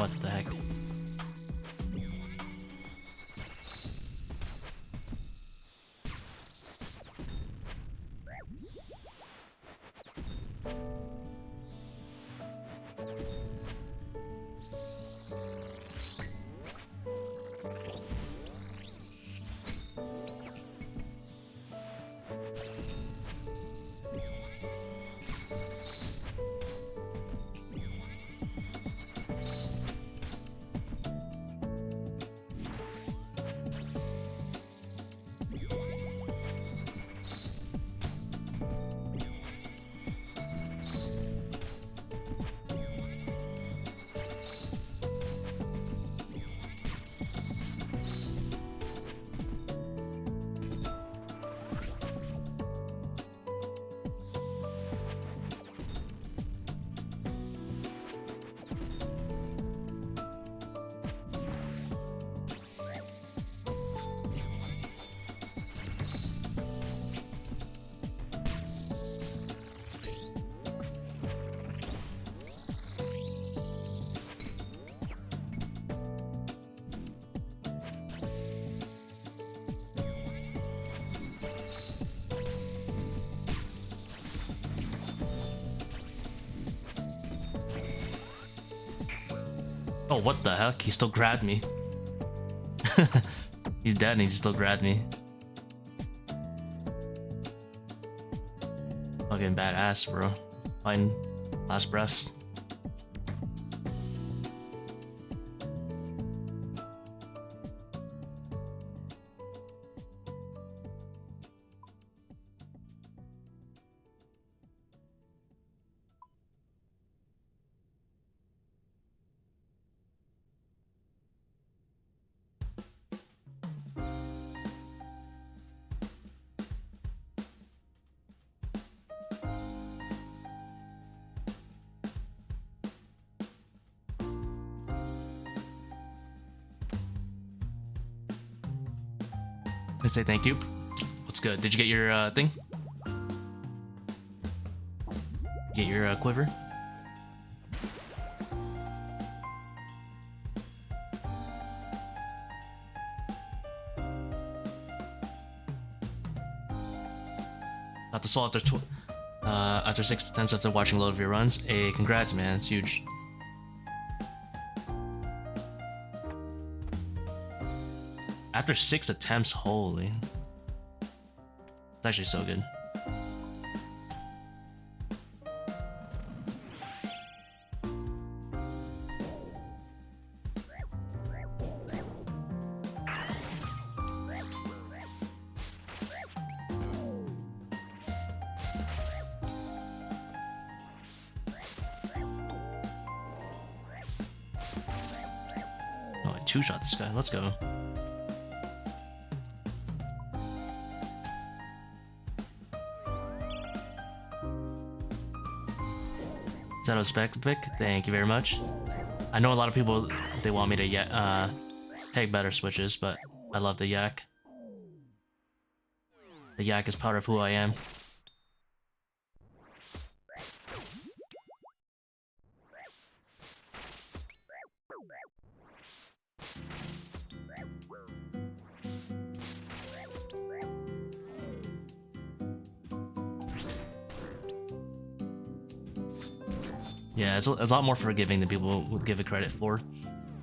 What the heck? Oh, what the heck? He still grabbed me. He's dead and he still grabbed me. Fucking badass, bro. Fine. Last breath. I say thank you. What's good? Did you get your thing? Get your quiver? Got the soul after 6 attempts after watching a load of your runs. Hey, congrats, man. It's huge. After 6 attempts, holy. It's actually so good. Oh, I two-shot this guy. Let's go. Zeto Spec, thank you very much. I know a lot of people, they want me to take better switches, but I love the yak. The yak is part of who I am. Yeah, it's a lot more forgiving than people would give it credit for.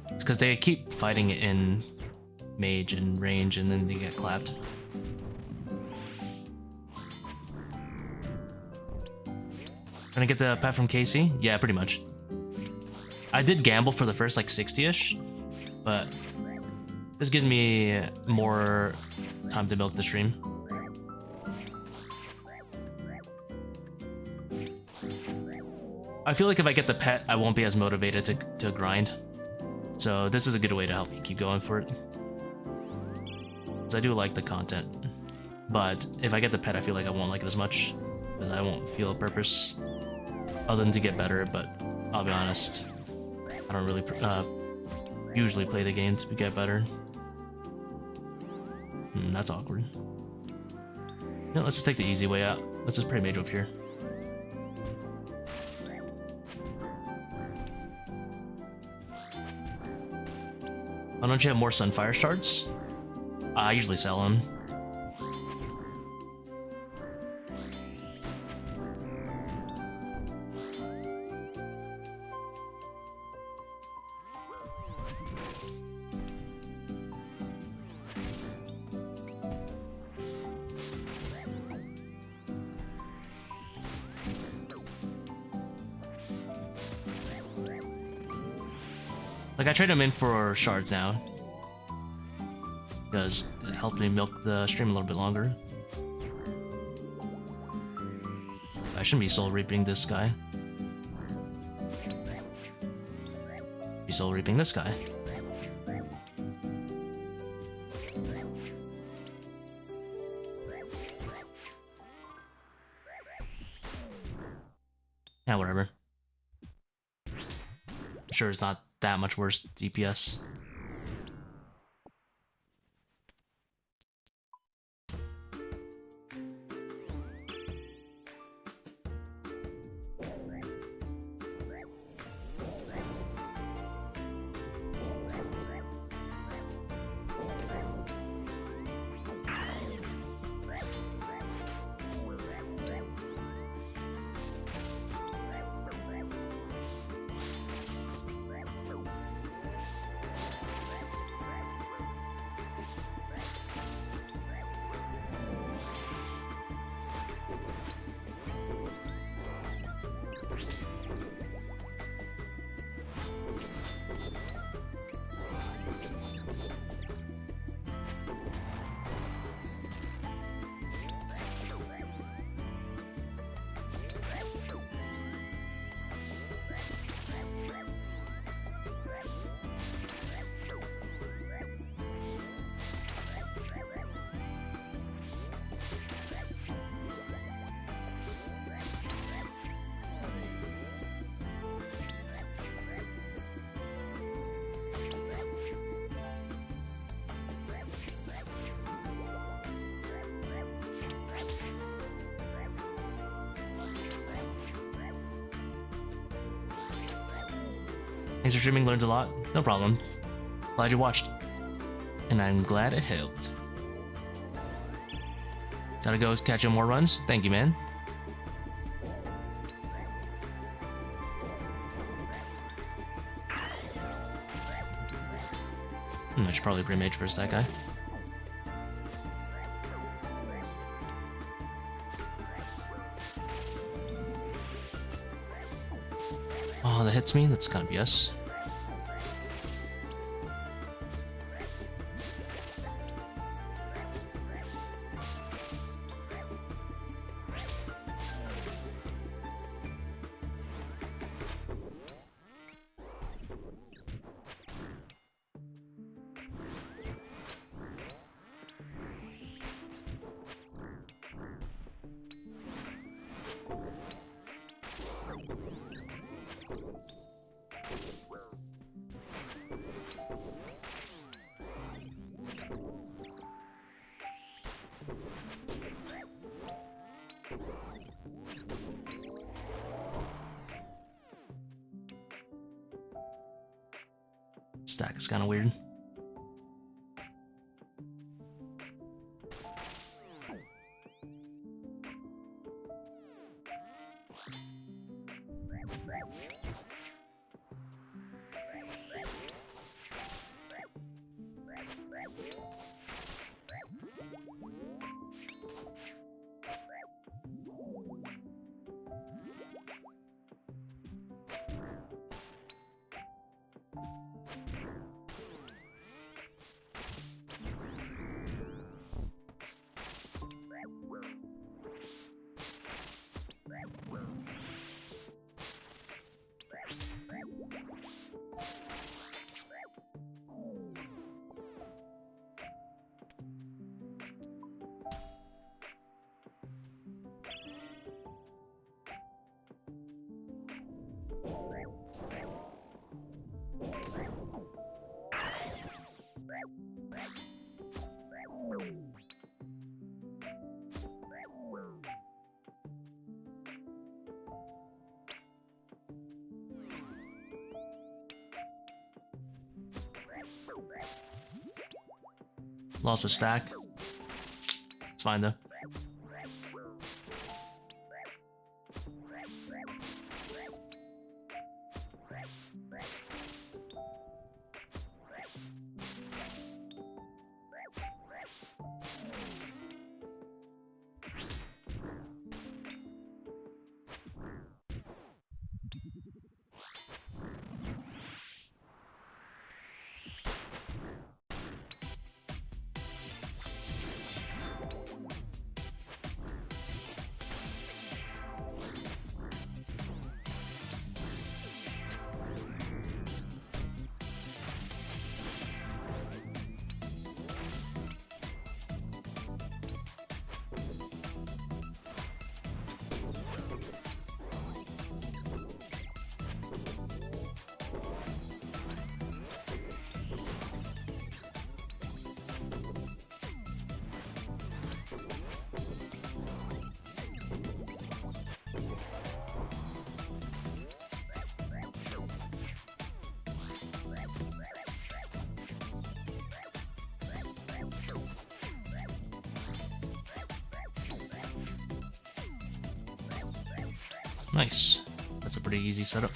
It's because they keep fighting it in mage and range and then they get clapped. Gonna get the pet from Casey? Yeah, pretty much. I did gamble for the first like 60-ish, but this gives me more time to milk the stream. I feel like if I get the pet, I won't be as motivated to grind. So this is a good way to help me keep going for it. Because I do like the content. But if I get the pet, I feel like I won't like it as much. Because I won't feel a purpose other than to get better. But I'll be honest, I don't really usually play the game to get better. That's awkward. Yeah, let's just take the easy way out. Let's just pray mage over here. Why don't you have more Sunfire shards? I usually sell them. Like, I trade them in for shards now. Because it helped me milk the stream a little bit longer. I shouldn't be soul reaping this guy. Be soul reaping this guy. Yeah, whatever. I'm sure it's not that much worse DPS. Thanks for streaming, learned a lot. No problem. Glad you watched. And I'm glad it helped. Gotta go catch up more runs. Thank you, man. I should probably pre-mage first, that guy. Oh, that hits me? That's kind of BS. Stack is kind of weird. Lost a stack. It's fine though. Nice. That's a pretty easy setup.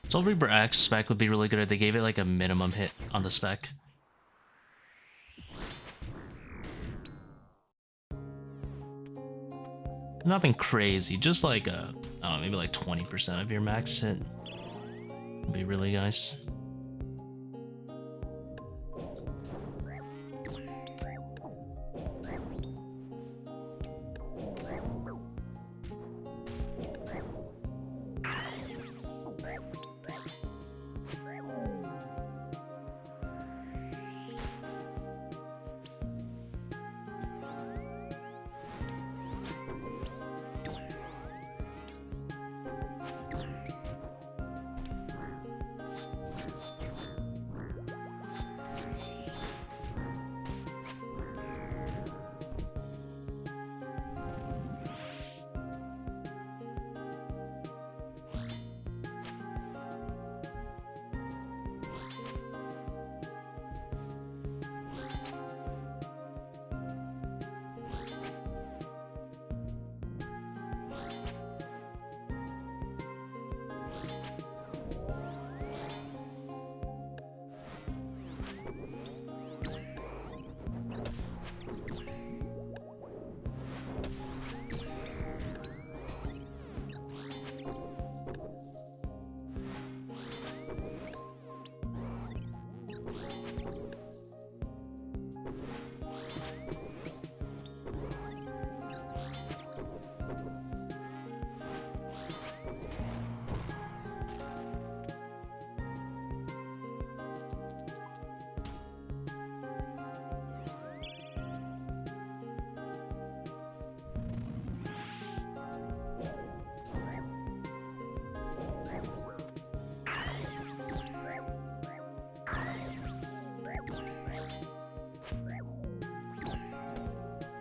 Soul Reaper X spec would be really good if they gave it like a minimum hit on the spec. Nothing crazy, just like a, I don't know, maybe like 20% of your max hit would be really nice.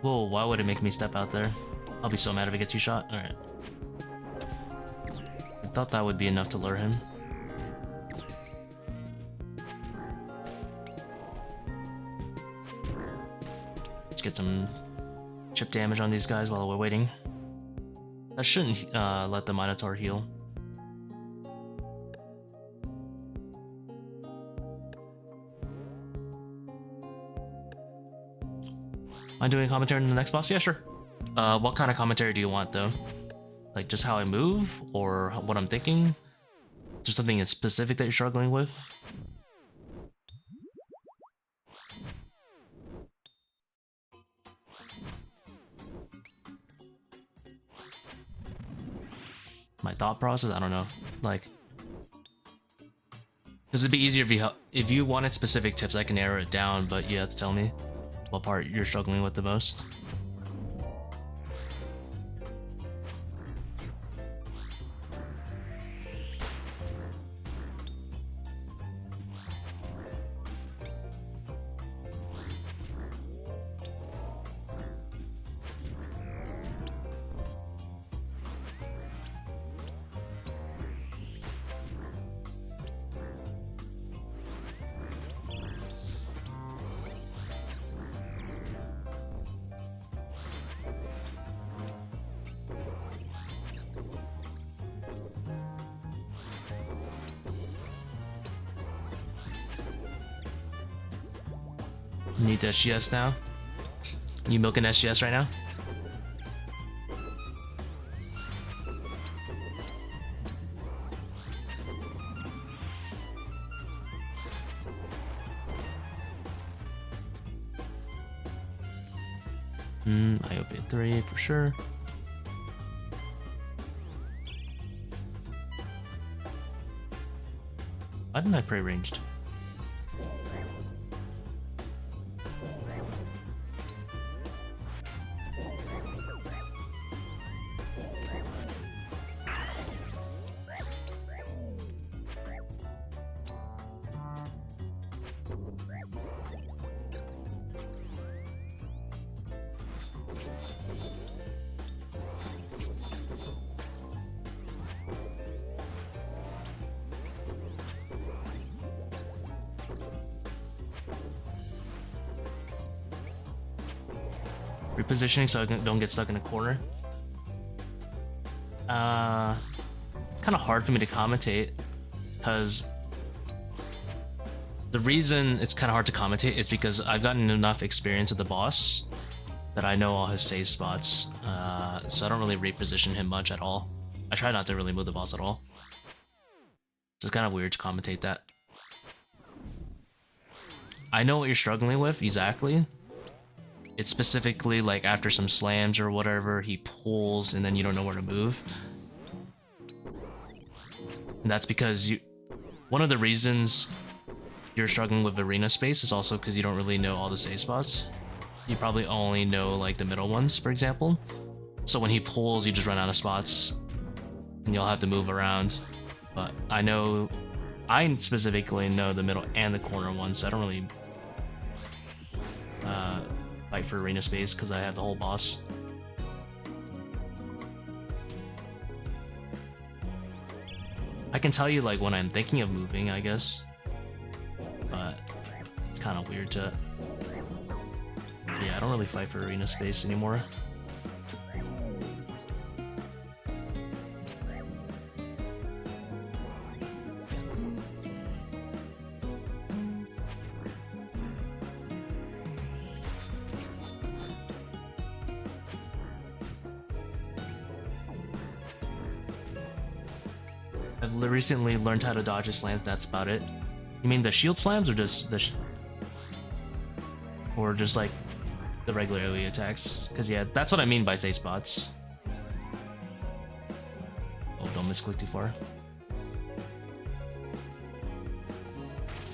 Whoa, why would it make me step out there? I'll be so mad if I get two shot. Alright. I thought that would be enough to lure him. Let's get some chip damage on these guys while we're waiting. That shouldn't let the Minotaur heal. Am I doing commentary on the next boss? Yeah, sure. What kind of commentary do you want, though? Like, just how I move? Or what I'm thinking? Is there something in specific that you're struggling with? My thought process? I don't know. Like... Because it'd be easier if you wanted specific tips, I can narrow it down, but you have to tell me. what part you're struggling with the most. Need to SGS now? You milking SGS right now? I hope it 3 for sure. Why didn't I pray ranged? Repositioning so I don't get stuck in a corner. It's kind of hard for me to commentate because the reason it's kind of hard to commentate is because I've gotten enough experience with the boss that I know all his safe spots, so I don't really reposition him much at all. I try not to really move the boss at all. So it's kind of weird to commentate that. I know what you're struggling with exactly. It's specifically like after some slams or whatever, he pulls and then you don't know where to move. And that's because one of the reasons you're struggling with arena space is also because you don't really know all the safe spots. You probably only know like the middle ones, for example. So when he pulls, you just run out of spots and you'll have to move around. But I specifically know the middle and the corner ones, so I don't really fight for arena space because I have the whole boss. I can tell you like when I'm thinking of moving, I guess, but it's kind of weird to. Yeah, I don't really fight for arena space anymore. I've recently learned how to dodge the slams, that's about it. You mean the shield slams or just or just like the regular AoE attacks? Because yeah, that's what I mean by safe spots. Oh, don't misclick too far.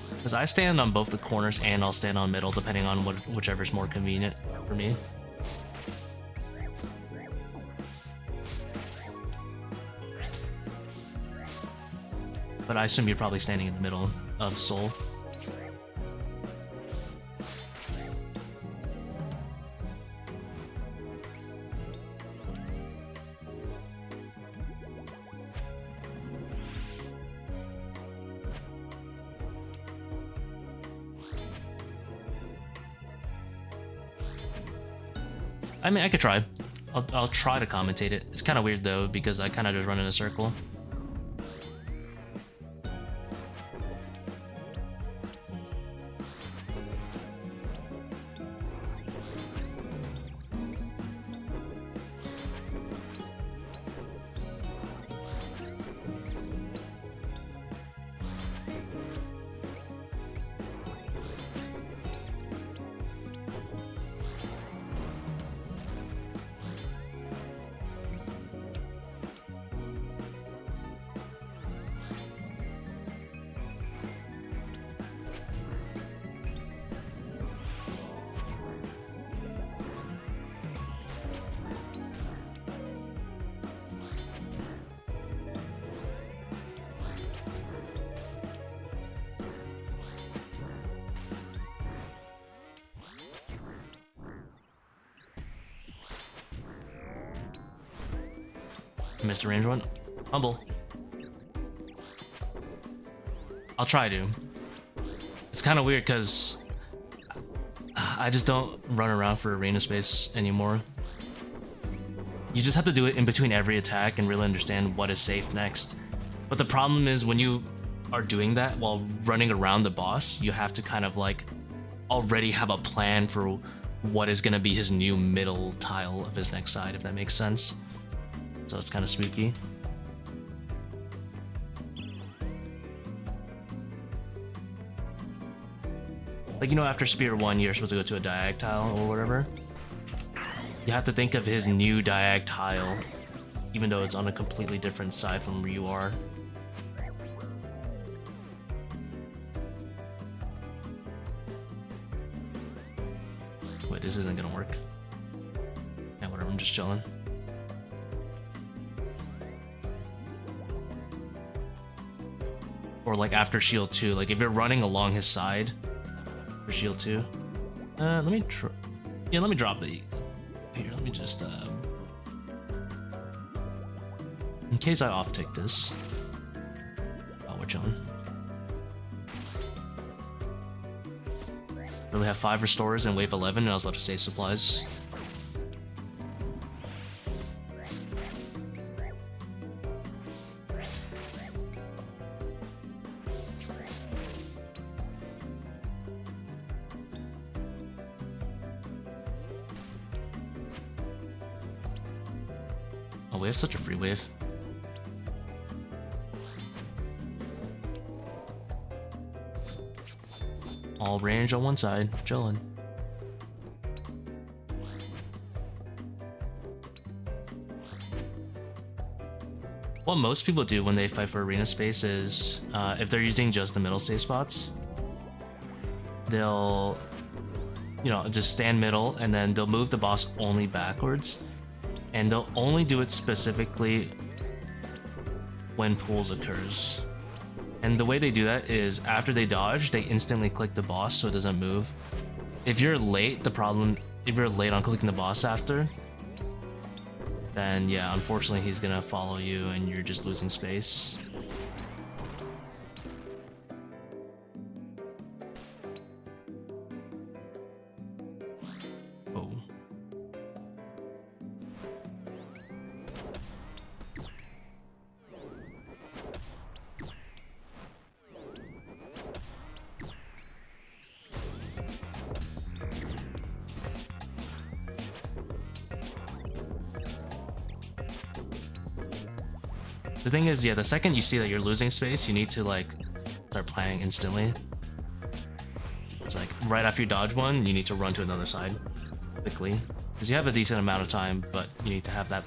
Because I stand on both the corners and I'll stand on middle depending on whichever's more convenient for me. But I assume you're probably standing in the middle of Soul. I mean, I could try. I'll try to commentate it. It's kind of weird though, because I kind of just run in a circle. Missed the range one. Humble. I'll try to. It's kind of weird because I just don't run around for arena space anymore. You just have to do it in between every attack and really understand what is safe next. But the problem is when you are doing that while running around the boss, you have to kind of like already have a plan for what is going to be his new middle tile of his next side, if that makes sense. So it's kind of spooky. Like, you know, after Spear 1, you're supposed to go to a diag tile or whatever. You have to think of his new diag tile, even though it's on a completely different side from where you are. Wait, this isn't gonna work. Yeah, whatever, I'm just chilling. Or like after shield 2, like if you're running along his side for shield 2. Let me drop the... Here, let me just... in case I off-tick this. Oh, we're chilling. Really have 5 restores in wave 11, and I was about to save supplies. Oh, we have such a free wave. All range on one side, chilling. What most people do when they fight for arena space is, if they're using just the middle safe spots, they'll, you know, just stand middle and then they'll move the boss only backwards. And they'll only do it specifically when pulls occurs. And the way they do that is after they dodge, they instantly click the boss so it doesn't move. If you're late, if you're late on clicking the boss after, then yeah, unfortunately he's gonna follow you and you're just losing space. Oh. The thing is, yeah, the second you see that you're losing space, you need to like start planning instantly. It's like right after you dodge one, you need to run to another side quickly. Because you have a decent amount of time, but you need to have that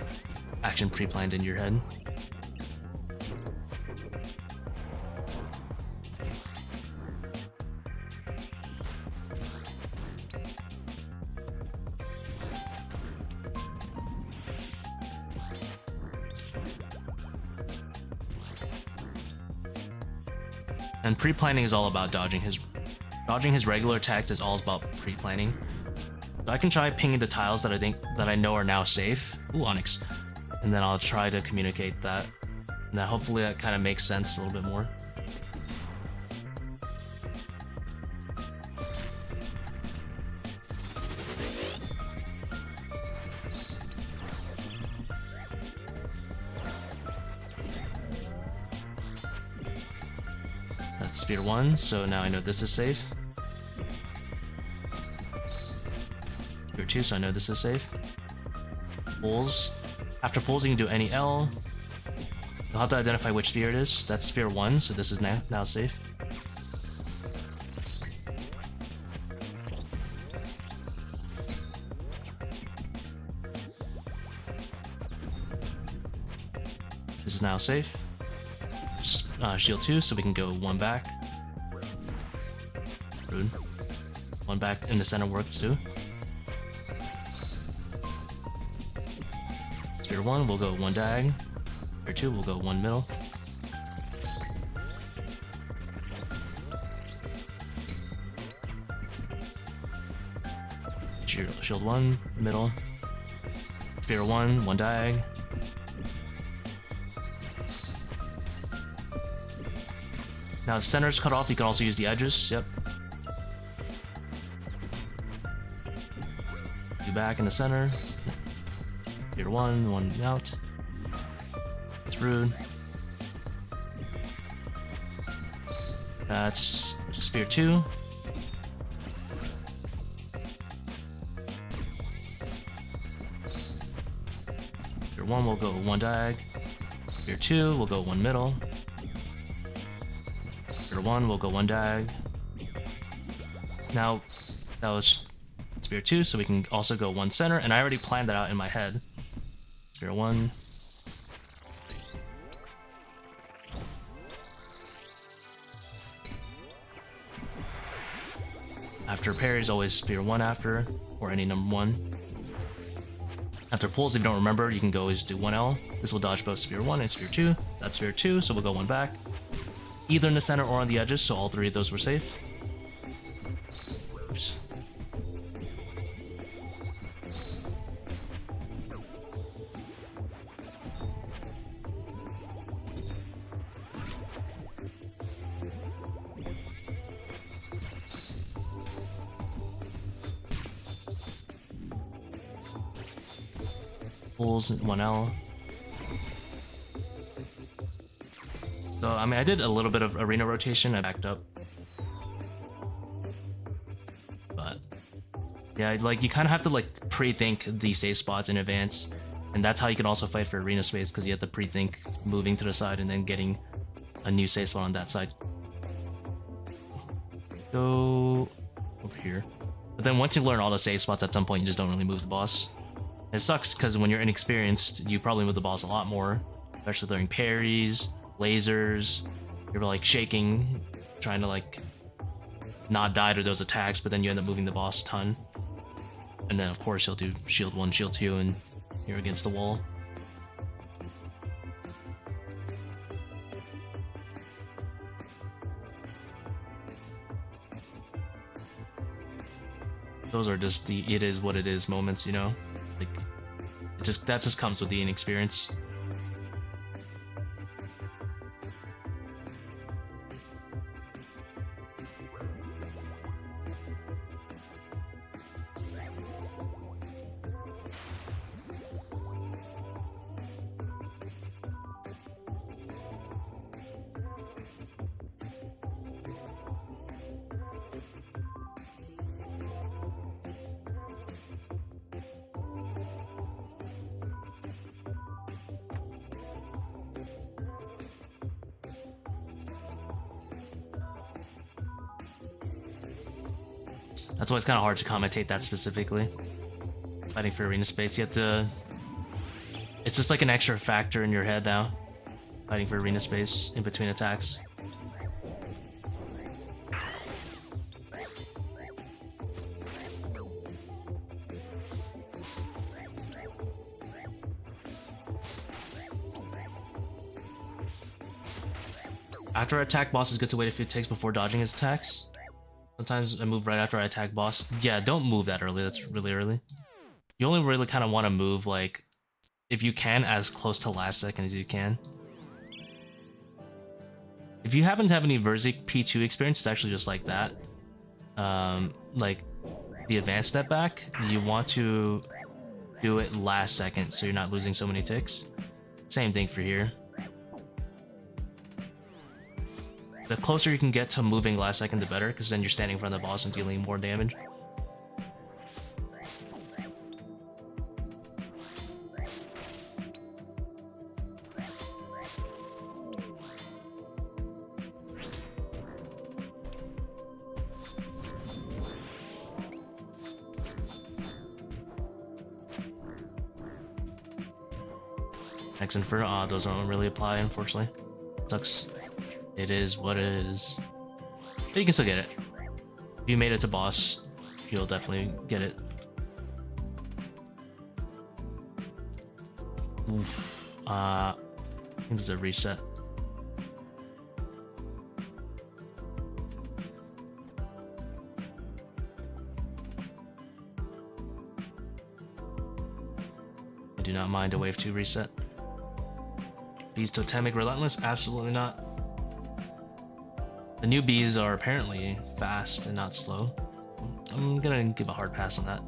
action pre-planned in your head. And pre-planning is all about dodging his regular attacks is all about pre-planning. So I can try pinging the tiles that I know are now safe. Ooh, Onyx. And then I'll try to communicate that. And then hopefully that kind of makes sense a little bit more. That's Spear 1, so now I know this is safe. Spear 2, so I know this is safe. Pulls. After pulls, you can do any L. You'll have to identify which spear it is. That's Spear 1, so this is now safe. This is now safe. Shield 2, so we can go 1 back. Rude. 1 back in the center works too. Spear 1, we'll go 1 diag. Spear 2, we'll go 1 middle. Shield 1, middle. Spear 1, 1 diag. Now if center's cut off, you can also use the edges. Yep. You back in the center. Spear 1 out. It's rude. That's spear 2. Spear 1 will go 1 diag. Spear 2 will go 1 middle. Spear 1 will go 1 diag. Now, that was spear 2, so we can also go 1 center, and I already planned that out in my head. Spear 1. After parries, always spear 1 after, or any number 1. After pulls, if you don't remember, you can always do 1L. This will dodge both spear 1 and spear 2. That's spear 2, so we'll go 1 back. Either in the center or on the edges, so all 3 of those were safe. Oops. Pulls 1L. So, I mean, I did a little bit of arena rotation. I backed up. But, yeah, like, you kind of have to, like, pre-think these safe spots in advance. And that's how you can also fight for arena space, because you have to pre-think moving to the side and then getting a new safe spot on that side. Go over here. But then once you learn all the safe spots, at some point you just don't really move the boss. It sucks, because when you're inexperienced, you probably move the boss a lot more. Especially during parries, lasers. You're like shaking, trying to like not die to those attacks, but then you end up moving the boss a ton. And then of course he'll do shield 1, shield 2, and you're against the wall. Those are just the it is what it is moments, you know? Like, that just comes with the inexperience. That's why it's kind of hard to commentate that specifically. Fighting for arena space, you have to... It's just like an extra factor in your head now. Fighting for arena space in between attacks. After I attack boss, it's good to wait a few ticks before dodging his attacks. Sometimes I move right after I attack boss. Yeah, don't move that early. That's really early. You only really kind of want to move, like, if you can, as close to last second as you can. If you happen to have any Verzik P2 experience, it's actually just like that. Like, the advanced step back, you want to do it last second so you're not losing so many ticks. Same thing for here. The closer you can get to moving last second, the better, because then you're standing in front of the boss and dealing more damage. X Inferno, those don't really apply, unfortunately. Sucks. It is what it is. But you can still get it. If you made it to boss, you'll definitely get it. Oof. I think there's a reset. I do not mind a wave 2 reset. Beast Totemic Relentless? Absolutely not. The newbies are apparently fast and not slow. I'm gonna give a hard pass on that.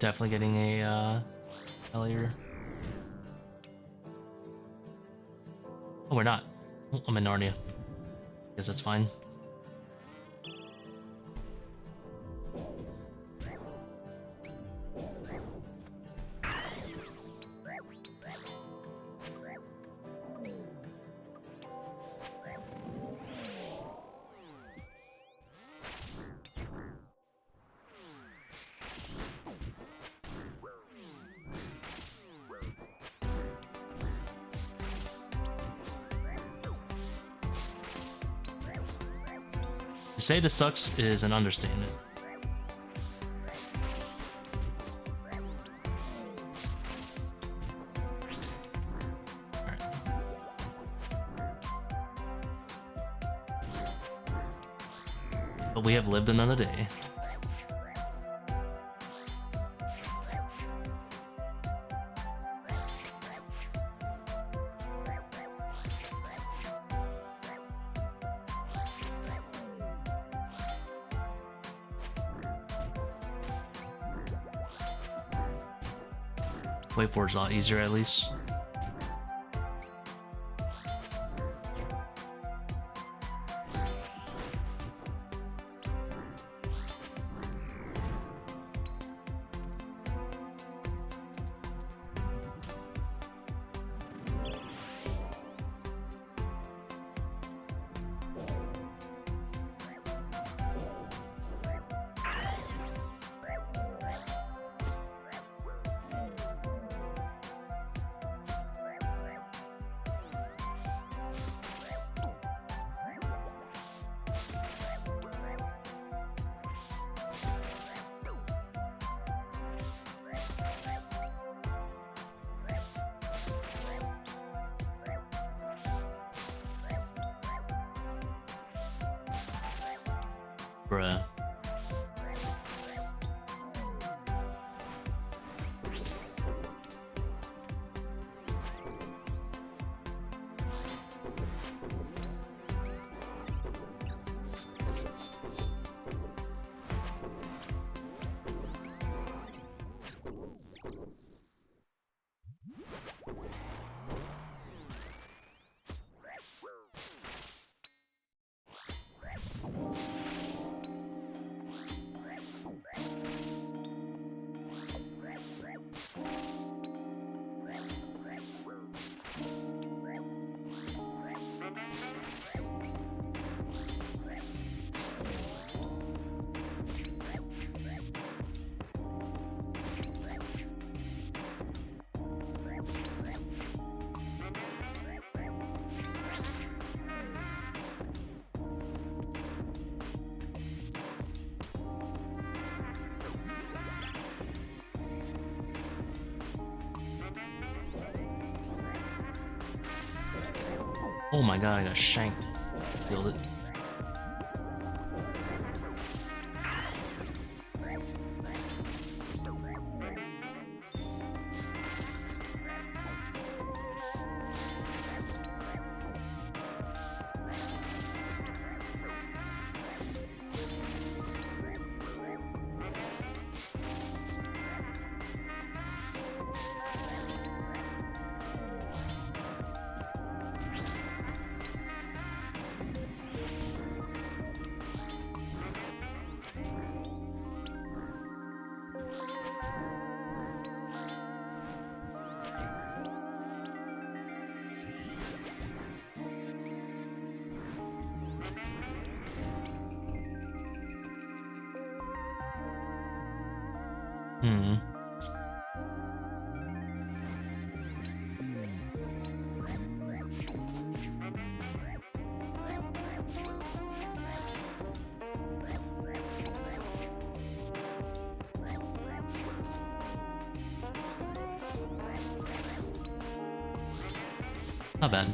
Definitely getting a failure. Oh, we're not. Oh, I'm in Narnia. Guess that's fine. To say this sucks is an understatement. Alright. But we have lived another day. Wave 4 is a lot easier, at least. Bruh. Oh my god, I got shanked. Killed it. Not bad.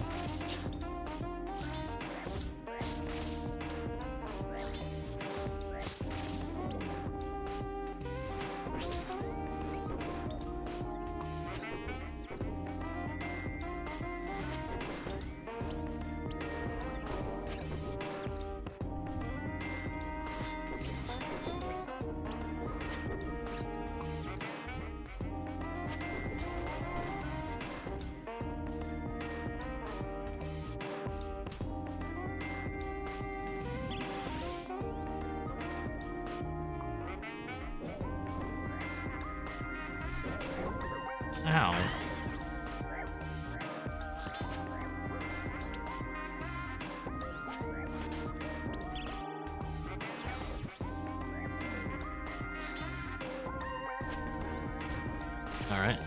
Ow. All right.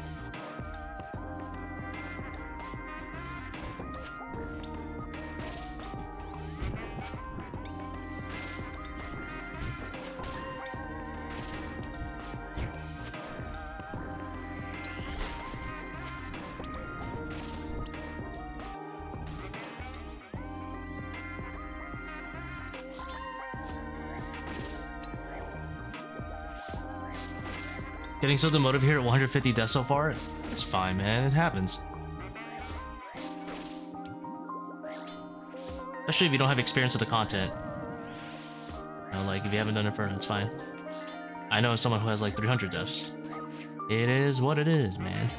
Getting so demotive here at 150 deaths so far? It's fine, man. It happens. Especially if you don't have experience with the content. You know, like, if you haven't done it for it's fine. I know someone who has like 300 deaths. It is what it is, man.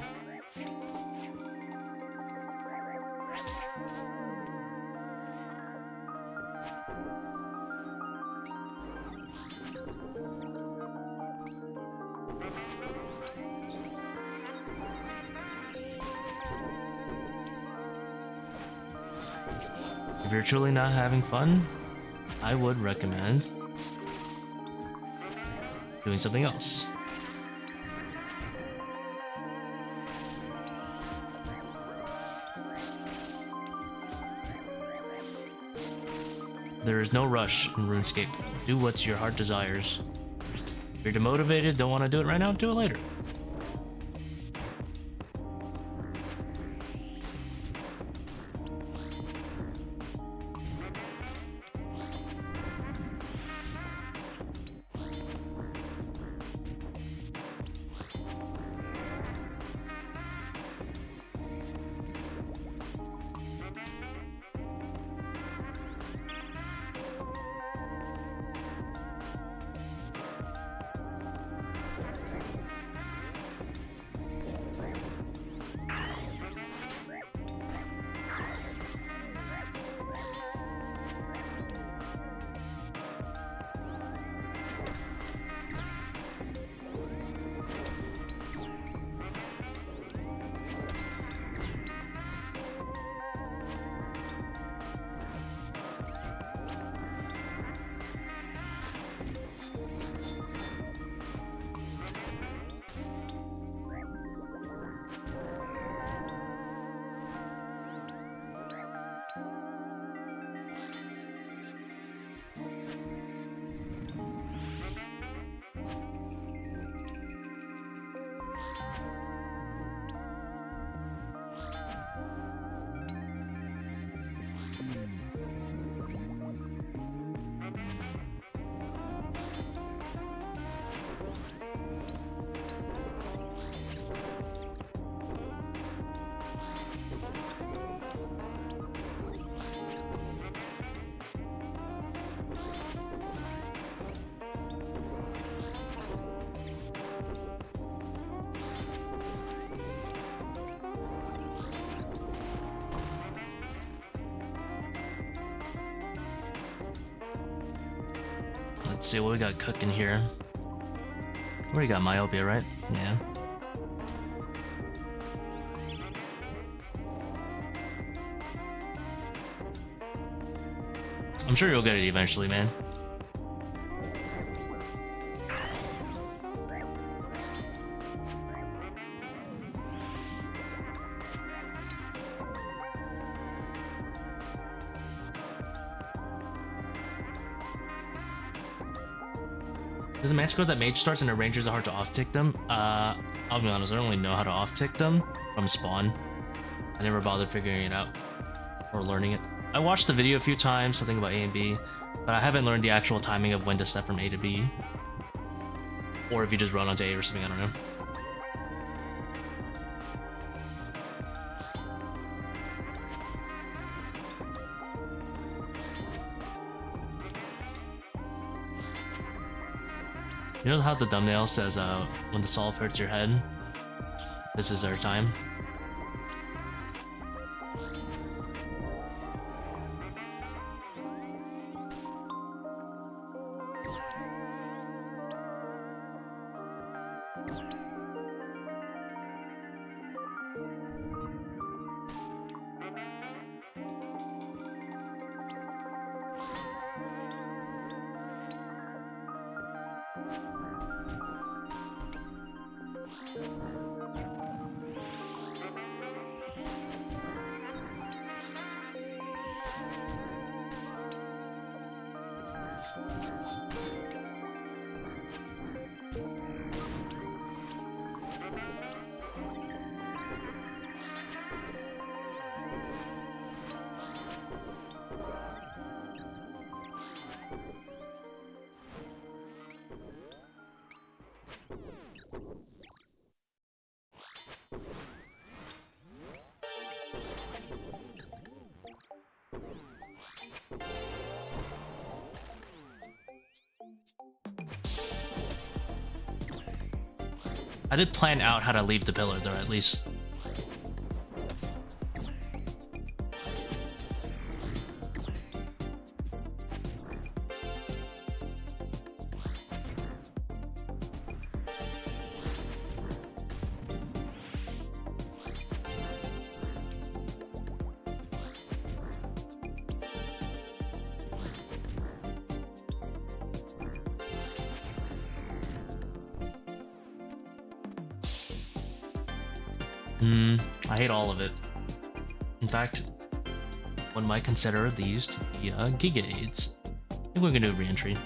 If you're truly not having fun, I would recommend doing something else. There is no rush in RuneScape. Do what your heart desires. If you're demotivated, don't want to do it right now, do it later. Let's see what we got cooking here. We already got myopia, right? Yeah. I'm sure you'll get it eventually, man. Does a match go that mage starts and the rangers are hard to off-tick them? I'll be honest, I don't really know how to off-tick them from spawn. I never bothered figuring it out or learning it. I watched the video a few times, something about A and B, but I haven't learned the actual timing of when to step from A to B. Or if you just run onto A or something, I don't know. You know how the thumbnail says, when the solve hurts your head, this is our time? I did plan out how to leave the pillar though, at least. I hate all of it. In fact, one might consider these to be Giga Aids. I think we're gonna do re-entry.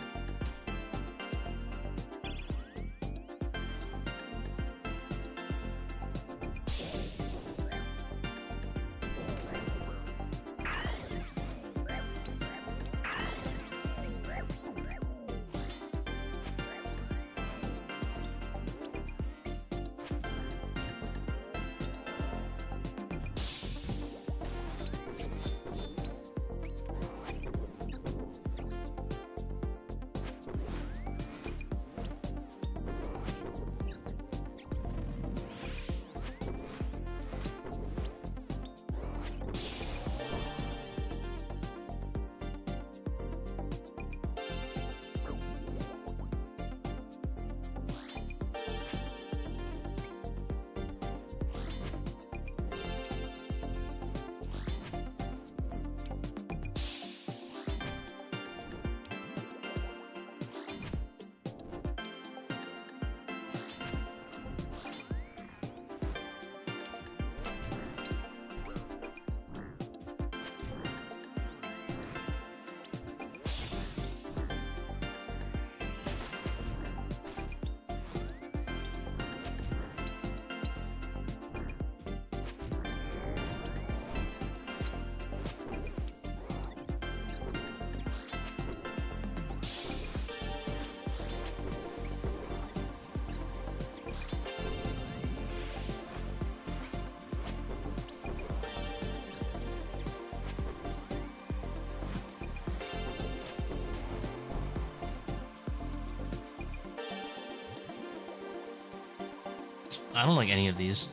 I don't like any of these.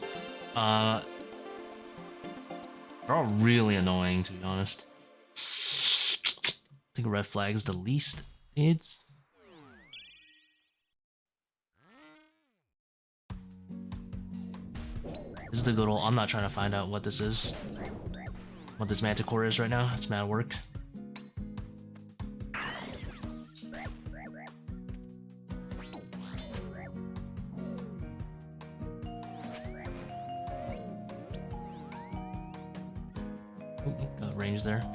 They're all really annoying, to be honest. I think red flag is the least. It's This is the good old. I'm not trying to find out what this is. What this manticore is right now. It's mad work. Got range there.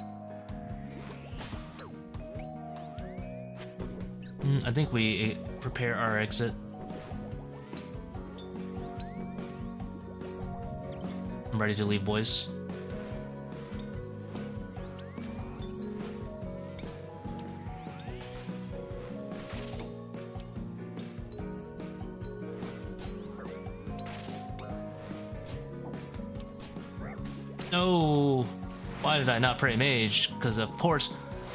I think we prepare our exit. I'm ready to leave, boys. No! Why did I not pray mage? Because of course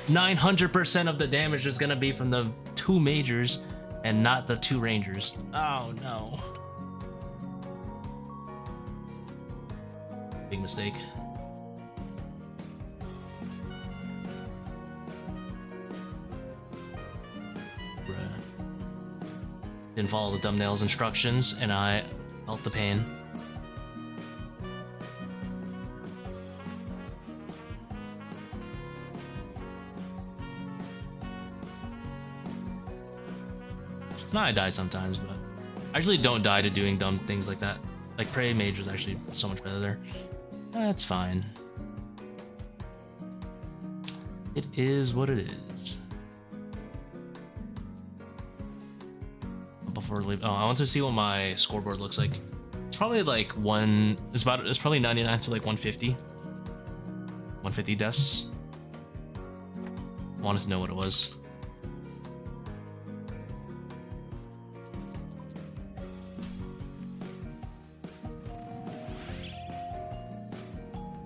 900% of the damage is gonna be from the 2 majors and not the 2 rangers. Oh no. Big mistake. Bruh. Didn't follow the thumbnail's instructions and I felt the pain. No, I die sometimes, but I usually don't die to doing dumb things like that. Like Prey Mage was actually so much better there. That's fine. It is what it is. Before leave, oh, I want to see what my scoreboard looks like. It's probably like it's probably 99 to like 150. 150 deaths. I wanted to know what it was.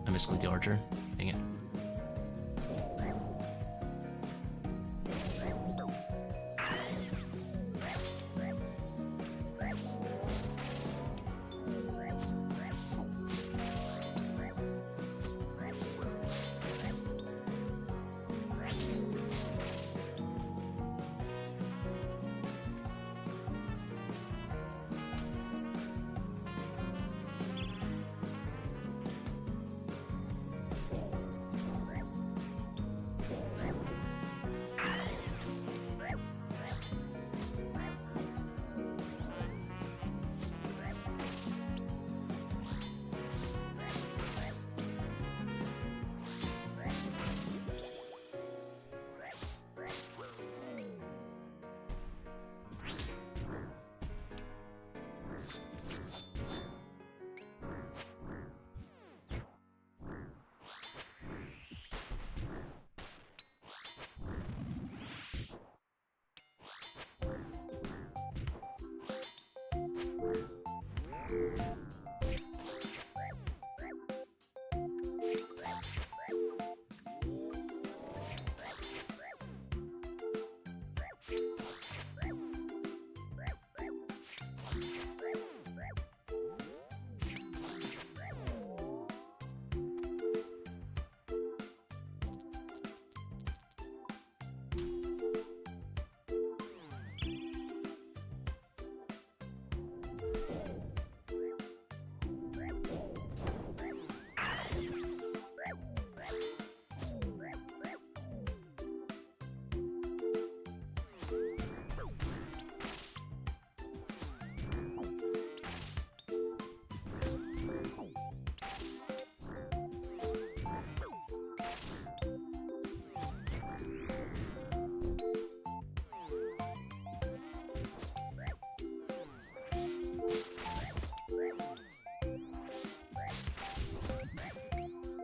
I misclicked the archer. Dang it.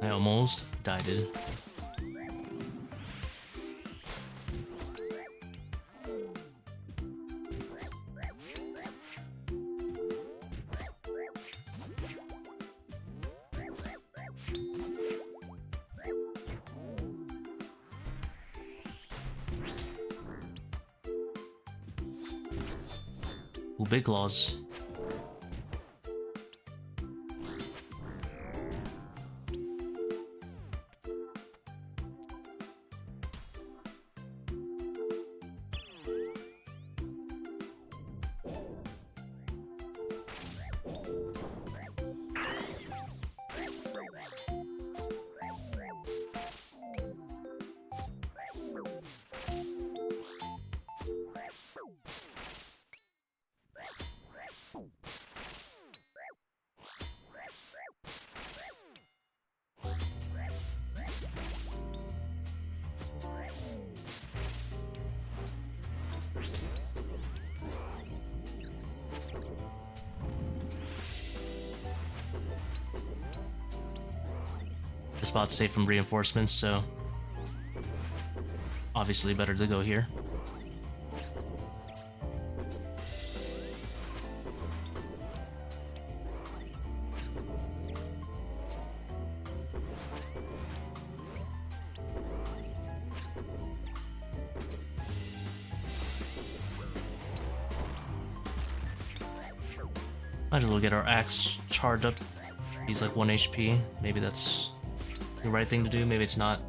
I almost died. Ooh, big claws. spot's safe from reinforcements, so obviously better to go here. Might as well get our axe charged up. He's like 1 HP. Maybe that's the right thing to do. Maybe it's not.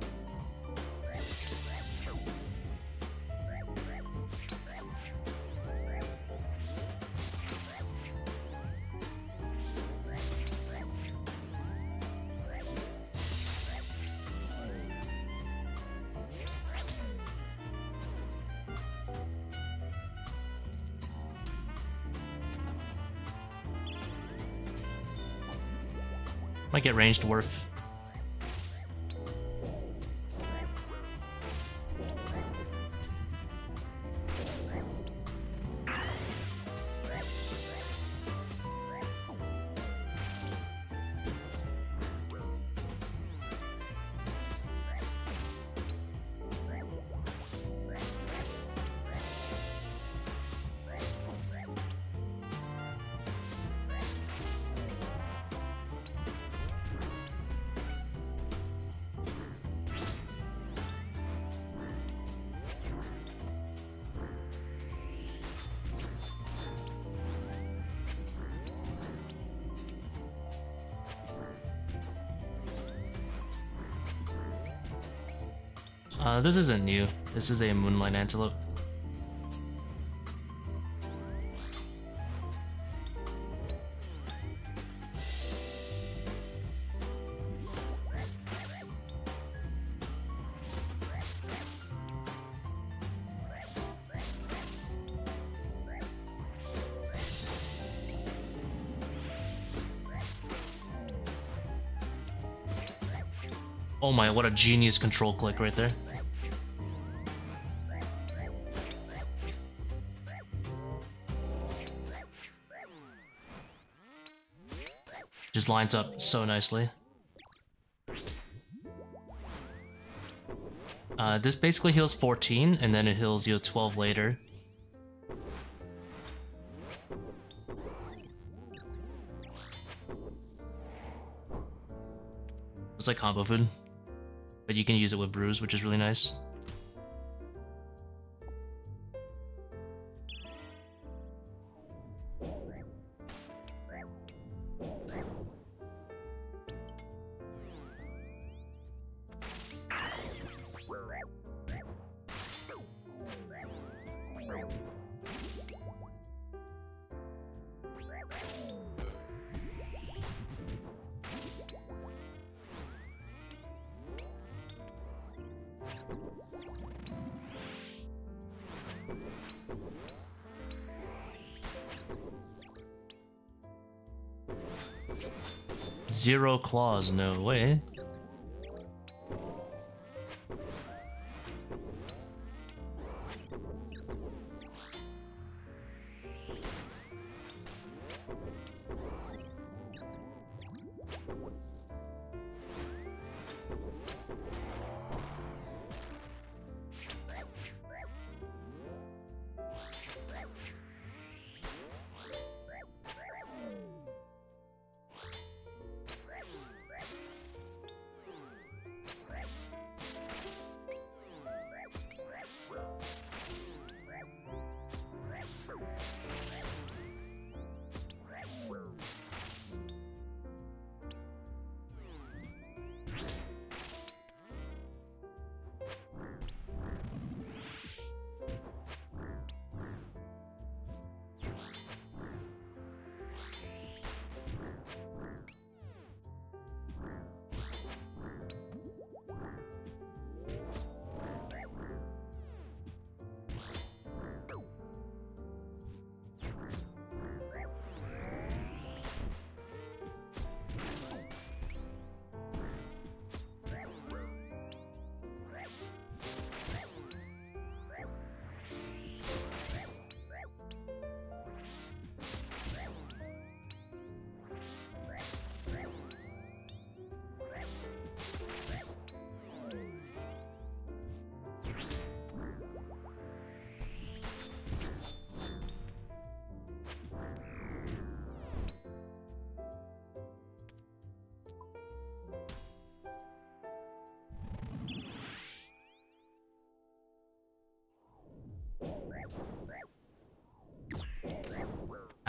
Might get ranged dwarf. This isn't new. This is a Moonlight Antelope. Oh my, what a genius control click right there. Just lines up so nicely. This basically heals 14, and then it heals you 12 later. It's like combo food, but you can use it with brews, which is really nice. Zero claws, no way.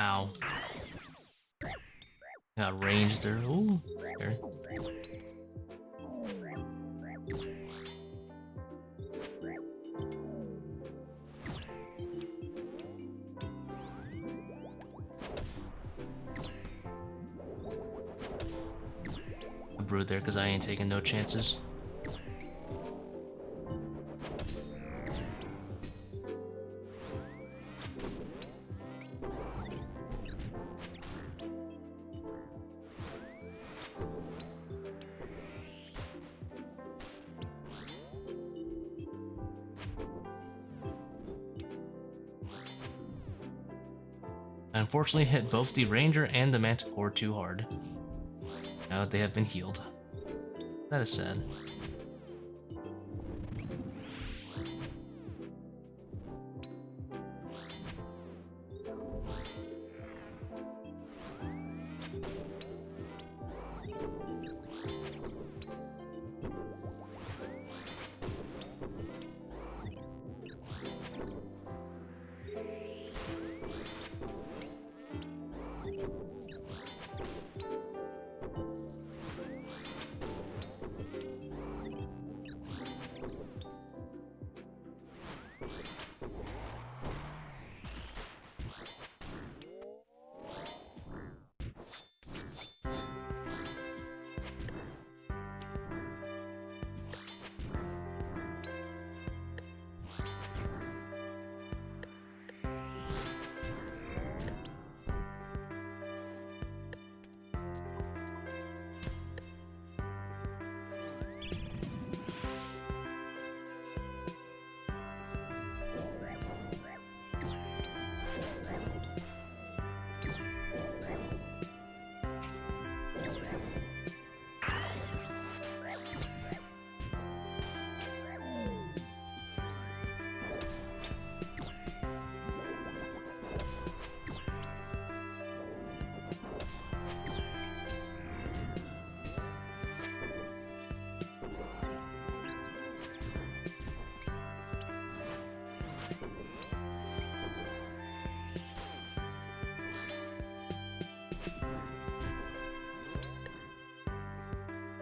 Ow. Got range there. Ooh, scary. I brewed there because I ain't taking no chances. I unfortunately hit both the Ranger and the Manticore too hard. Now that they have been healed. That is sad.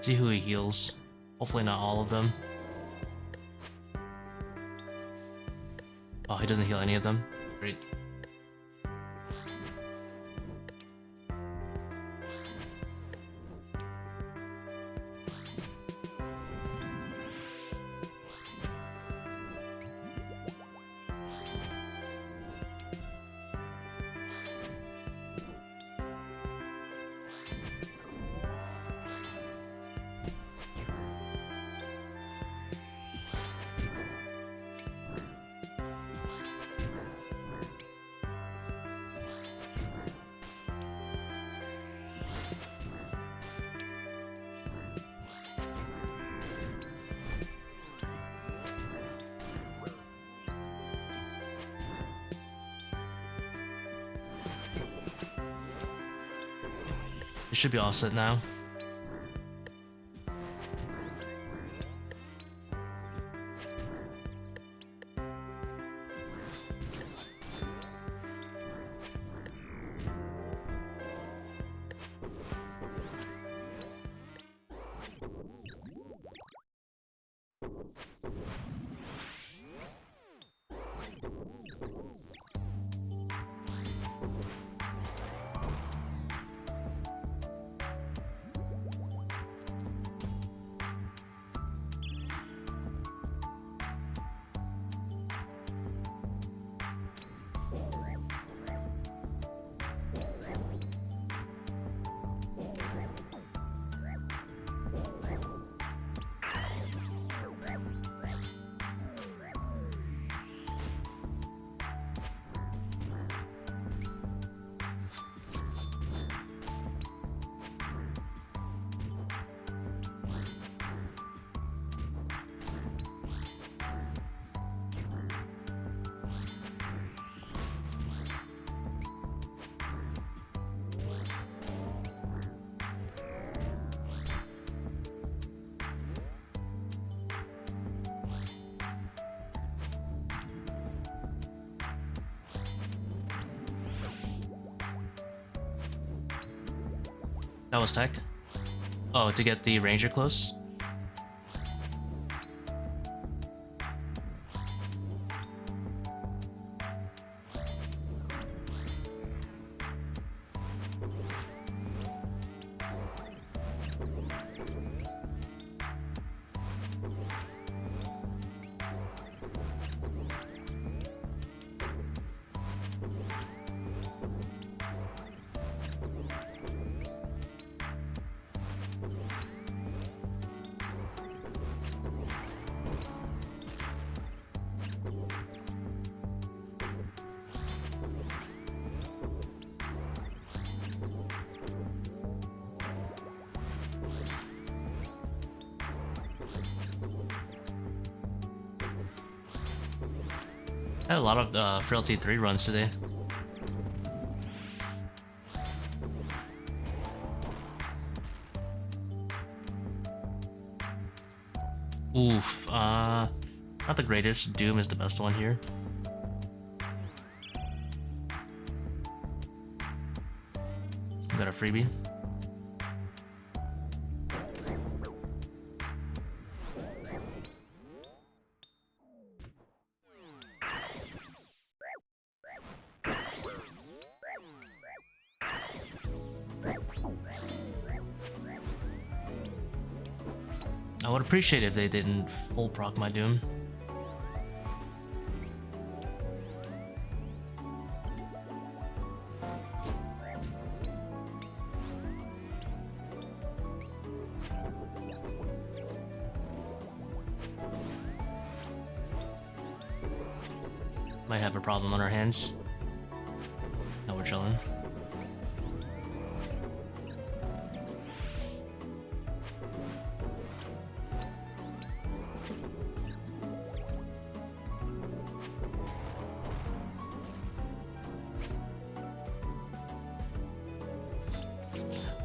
See who he heals. Hopefully not all of them. Oh, he doesn't heal any of them. Great. It should be all set now. That was tech. Oh, to get the ranger close. I had a lot of Frailty 3 runs today. Oof, not the greatest. Doom is the best one here. Got a freebie. I would appreciate if they didn't full proc my Doom. Might have a problem on our hands. No, we're chilling.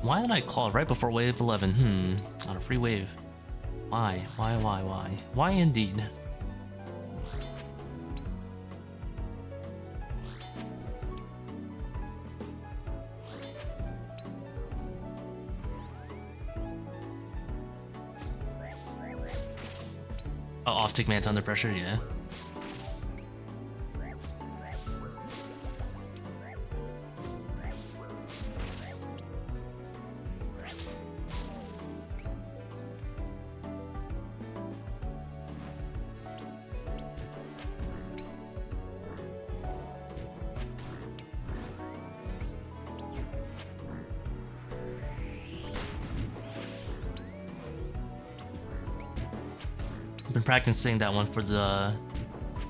Why did I call it right before wave 11? Not a free wave. Why? Why? Why indeed? Oh, off-tick man's under pressure, yeah. Been practicing that one for the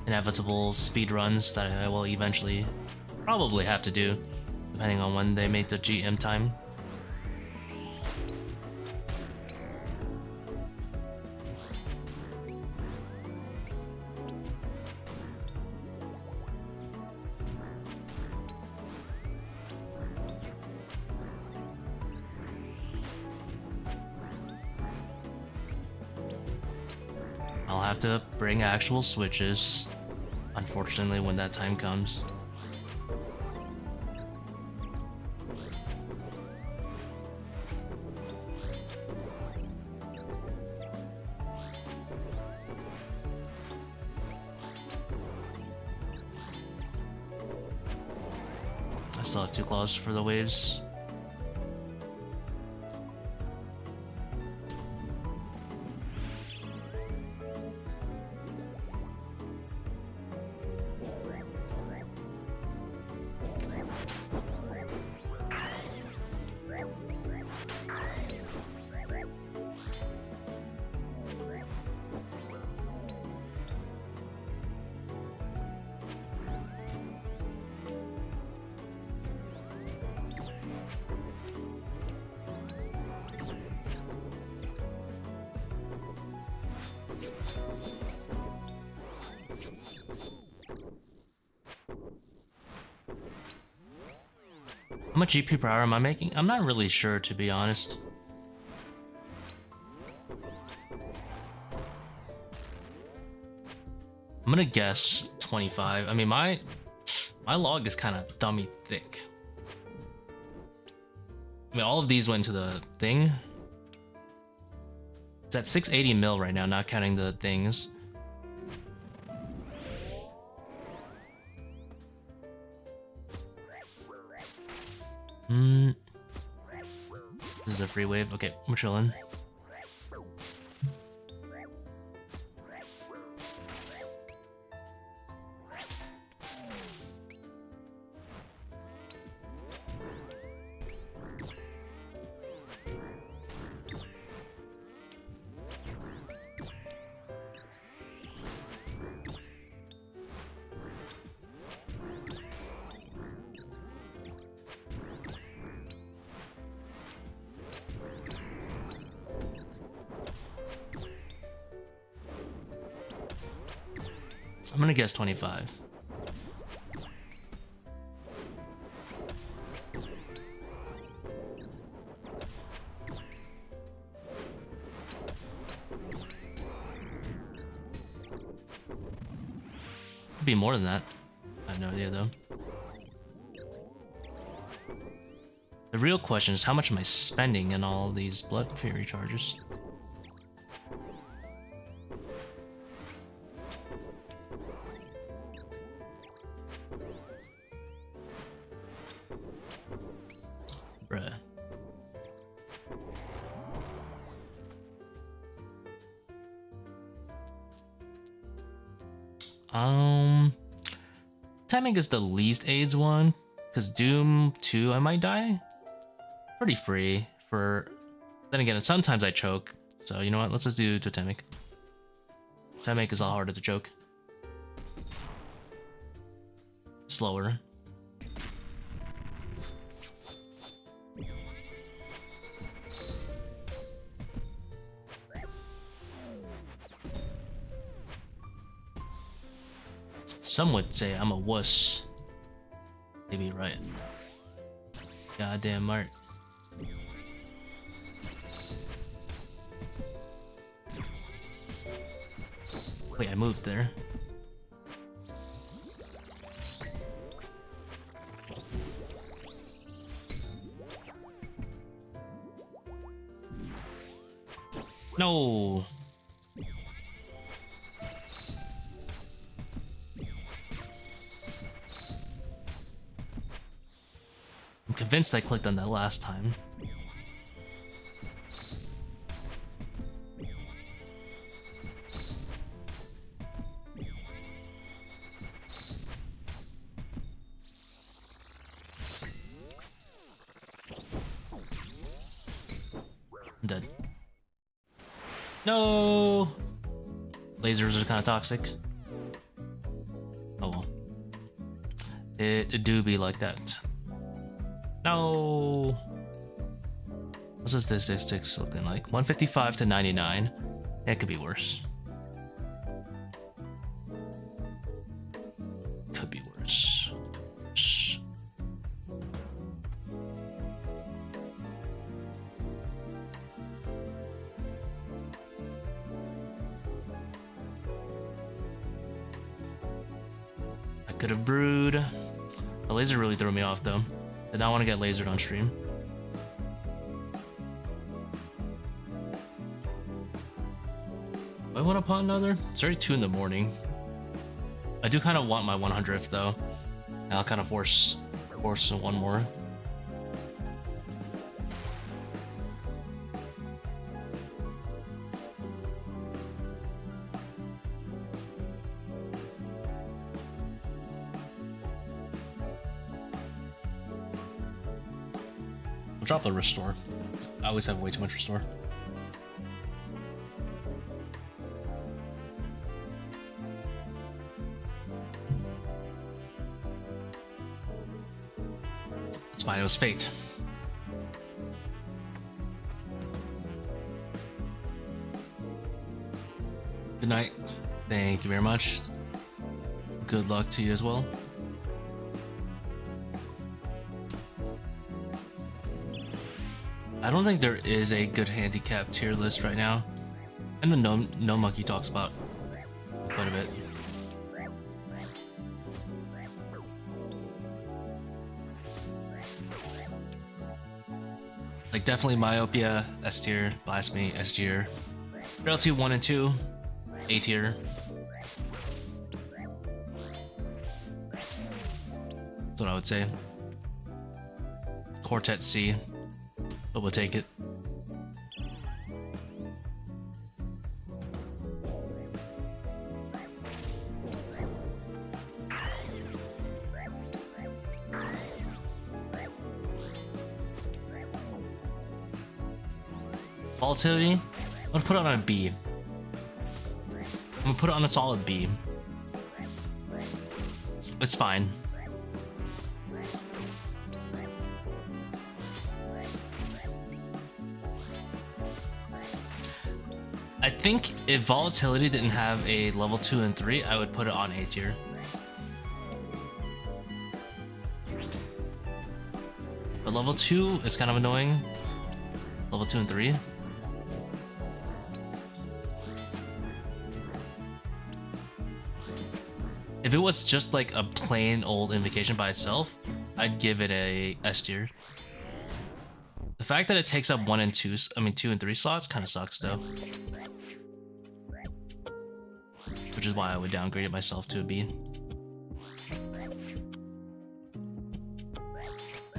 inevitable speed runs that I will eventually probably have to do, depending on when they make the GM time. I'll have to bring actual switches, unfortunately, when that time comes. I still have 2 claws for the waves. How much GP per hour am I making? I'm not really sure, to be honest. I'm gonna guess 25. I mean, my log is kind of dummy thick. I mean, all of these went to the thing. It's at 680 mil right now, not counting the things. This is a free wave. Okay, we're chilling. I'm gonna guess 25. Could be more than that. I have no idea though. The real question is how much am I spending in all these Blood Fury charges? Bruh. Timing is the least AIDS one, because Doom 2 I might die. Pretty free for. Then again, sometimes I choke. So you know what? Let's just do Totemic. Totemic is a lot harder to choke. Slower. Some would say I'm a wuss. Maybe right. Goddamn Mark. Wait, I moved there. No. I'm convinced I clicked on that last time. I'm dead. No! Lasers are kind of toxic. Oh well. It do be like that. No! What's this statistics looking like? 155 to 99. That could be worse. Could be worse. I could have brewed. The laser really threw me off though. Did not want to get lasered on stream. Do I want to pot another? It's already 2 in the morning. I do kind of want my 100th though. And I'll kind of force one more. Drop the restore. I always have way too much restore. It's fine, it was fate. Good night. Thank you very much. Good luck to you as well. I don't think there is a good handicap tier list right now. I know No Monkey talks about quite a bit. Like definitely Myopia, S tier, Blasphemy, S tier. Frailty 1 and 2, A tier. That's what I would say. Quartet C, but we'll take it. Volatility, I'm gonna put it on a B. I'm gonna put it on a solid B. It's fine. I think if volatility didn't have a level 2 and 3, I would put it on A tier. But level 2 is kind of annoying. Level 2 and 3. If it was just like a plain old invocation by itself, I'd give it a S tier. The fact that it takes up 1 and 2, I mean 2 and 3 slots kind of sucks though. Which is why I would downgrade it myself to a B.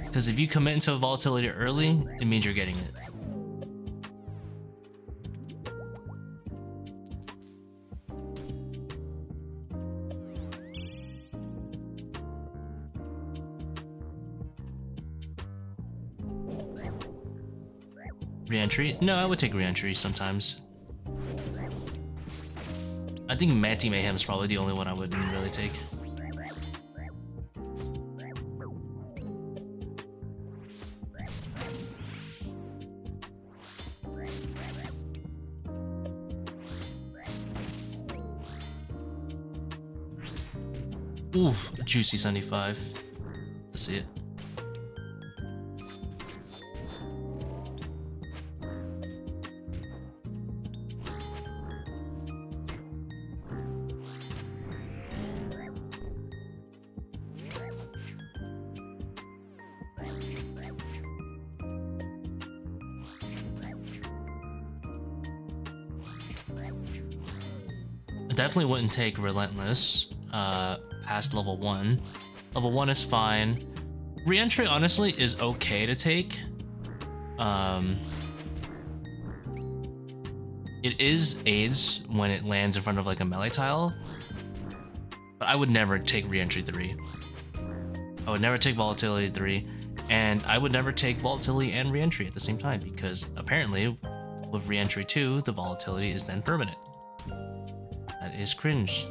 Because if you commit into a volatility early, it means you're getting it. Re-entry? No, I would take re-entry sometimes. I think Manti Mayhem is probably the only one I wouldn't really take. Oof, juicy 75. Let's see it. Definitely wouldn't take Relentless past level 1. Level 1 is fine. Re-entry honestly is okay to take. It is aids when it lands in front of like a melee tile, but I would never take Re-entry 3. I would never take Volatility 3, and I would never take Volatility and Re-entry at the same time, because apparently with Re-entry 2, the Volatility is then permanent. That is cringe.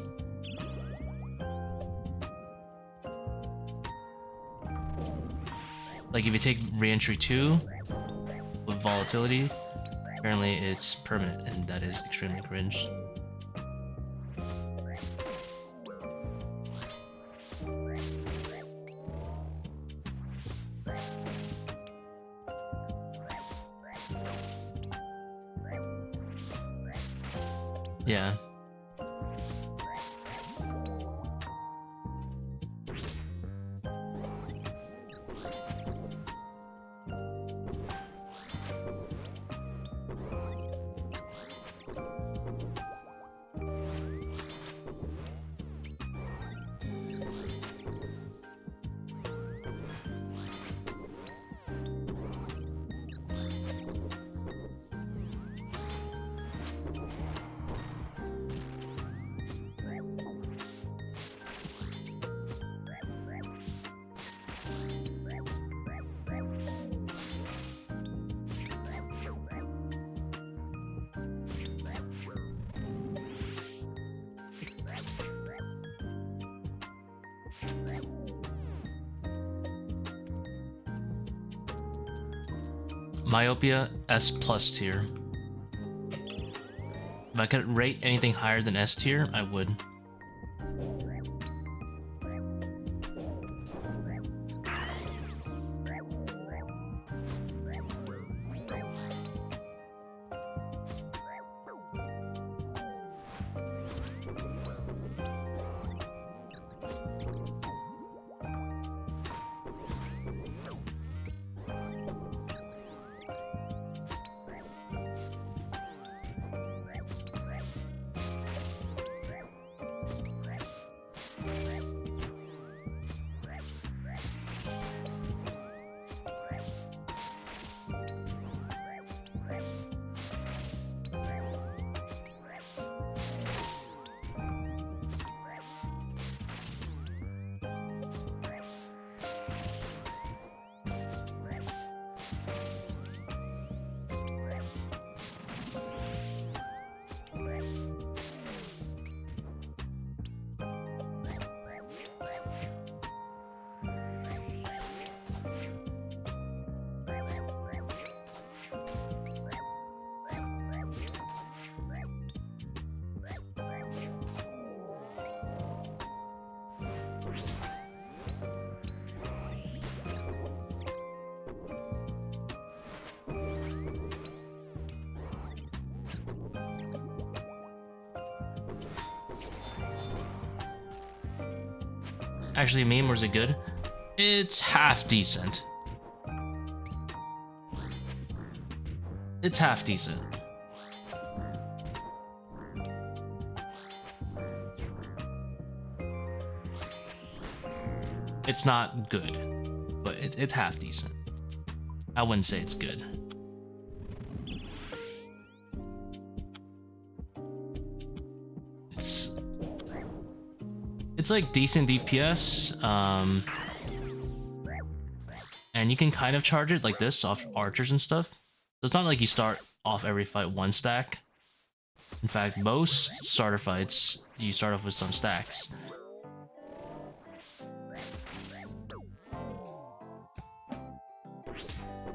Like if you take Re-entry 2 with Volatility, apparently it's permanent, and that is extremely cringe. Yeah. Myopia, S+ tier. If I could rate anything higher than S tier, I would. actually a meme or is it good? It's half decent. It's half decent. It's not good, but it's half decent. I wouldn't say it's good. It's like decent DPS, and you can kind of charge it like this off archers and stuff. So it's not like you start off every fight 1 stack. In fact, most starter fights, you start off with some stacks.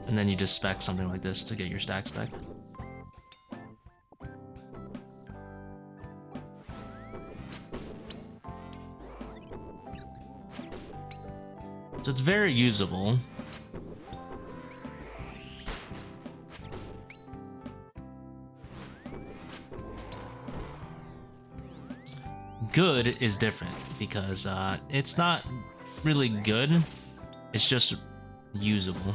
And then you just spec something like this to get your stacks back. So it's very usable. Good is different because it's not really good, it's just usable.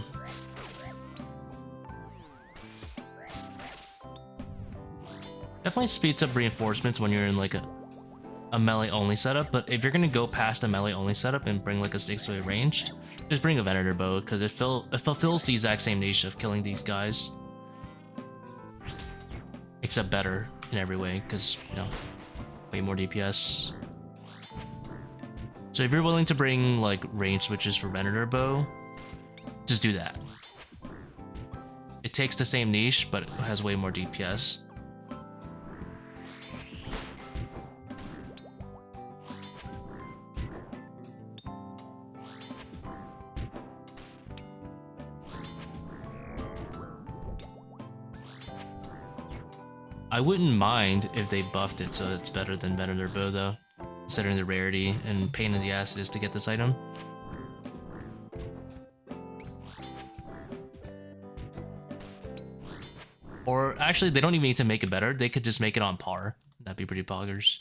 Definitely speeds up reinforcements when you're in like a melee only setup, but if you're gonna go past a melee only setup and bring like a 6-way ranged, just bring a Venator bow because it fulfills the exact same niche of killing these guys, except better in every way because, you know, way more DPS. So if you're willing to bring like range switches for Venator bow, just do that. It takes the same niche but it has way more DPS. I wouldn't mind if they buffed it so it's better than Venator bow though, considering the rarity and pain in the ass it is to get this item. Or actually, they don't even need to make it better, they could just make it on par. That'd be pretty poggers.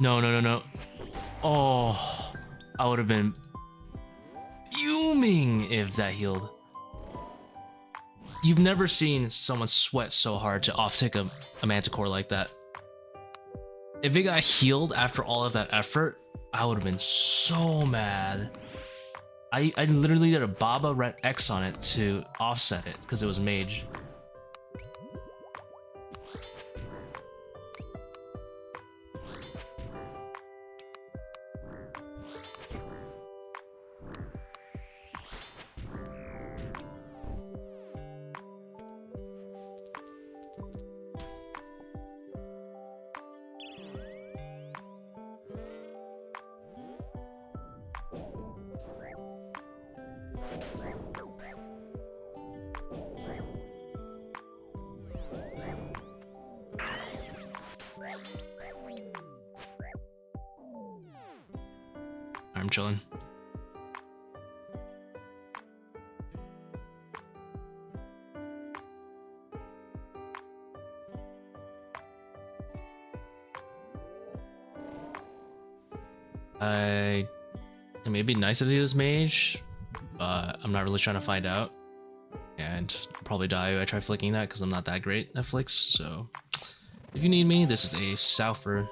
No. Oh, I would have been fuming if that healed. You've never seen someone sweat so hard to off-tick a Manticore like that. If it got healed after all of that effort, I would have been so mad. I literally did a Baba Ret X on it to offset it because it was mage. I'm chilling. It may be nice if he was mage, but I'm not really trying to find out. And I'll probably die if I try flicking that because I'm not that great at flicks. So if you need me, this is a Souther.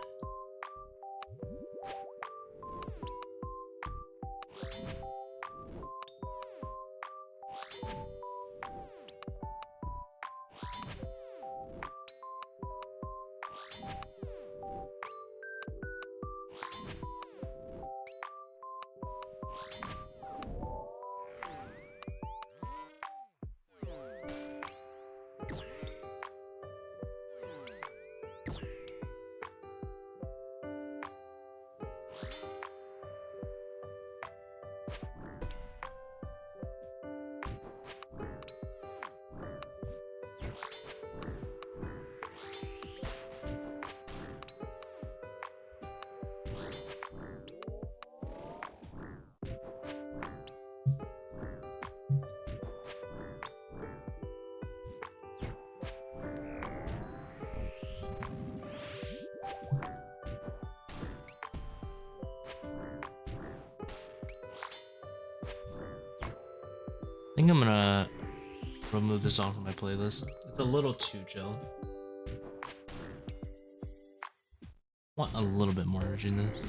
think I'm gonna remove this song from my playlist. It's a little too chill. Want a little bit more energy in this.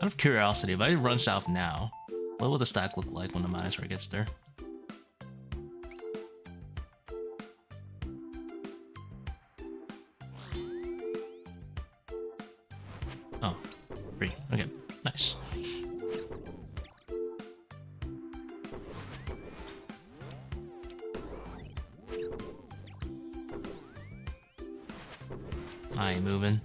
Out of curiosity, if I run south now, what will the stack look like when the minus rate gets there? Oh, 3. Okay, nice. I ain't moving.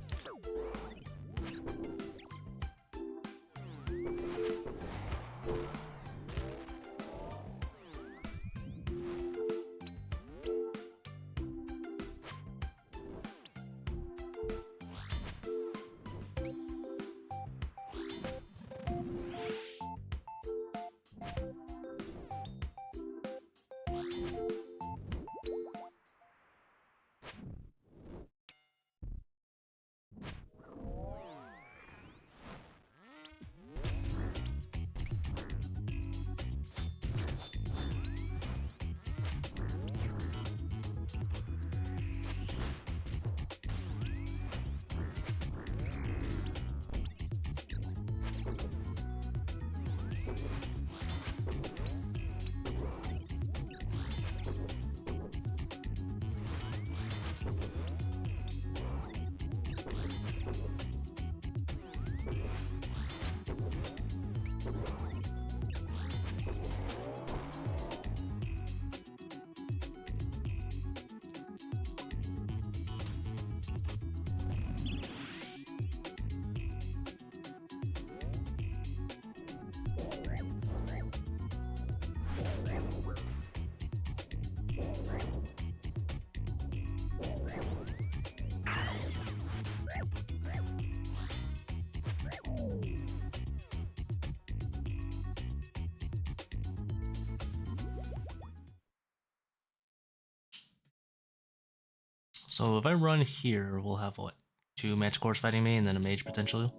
So if I run here, we'll have what? 2 match cores fighting me and then a mage potentially?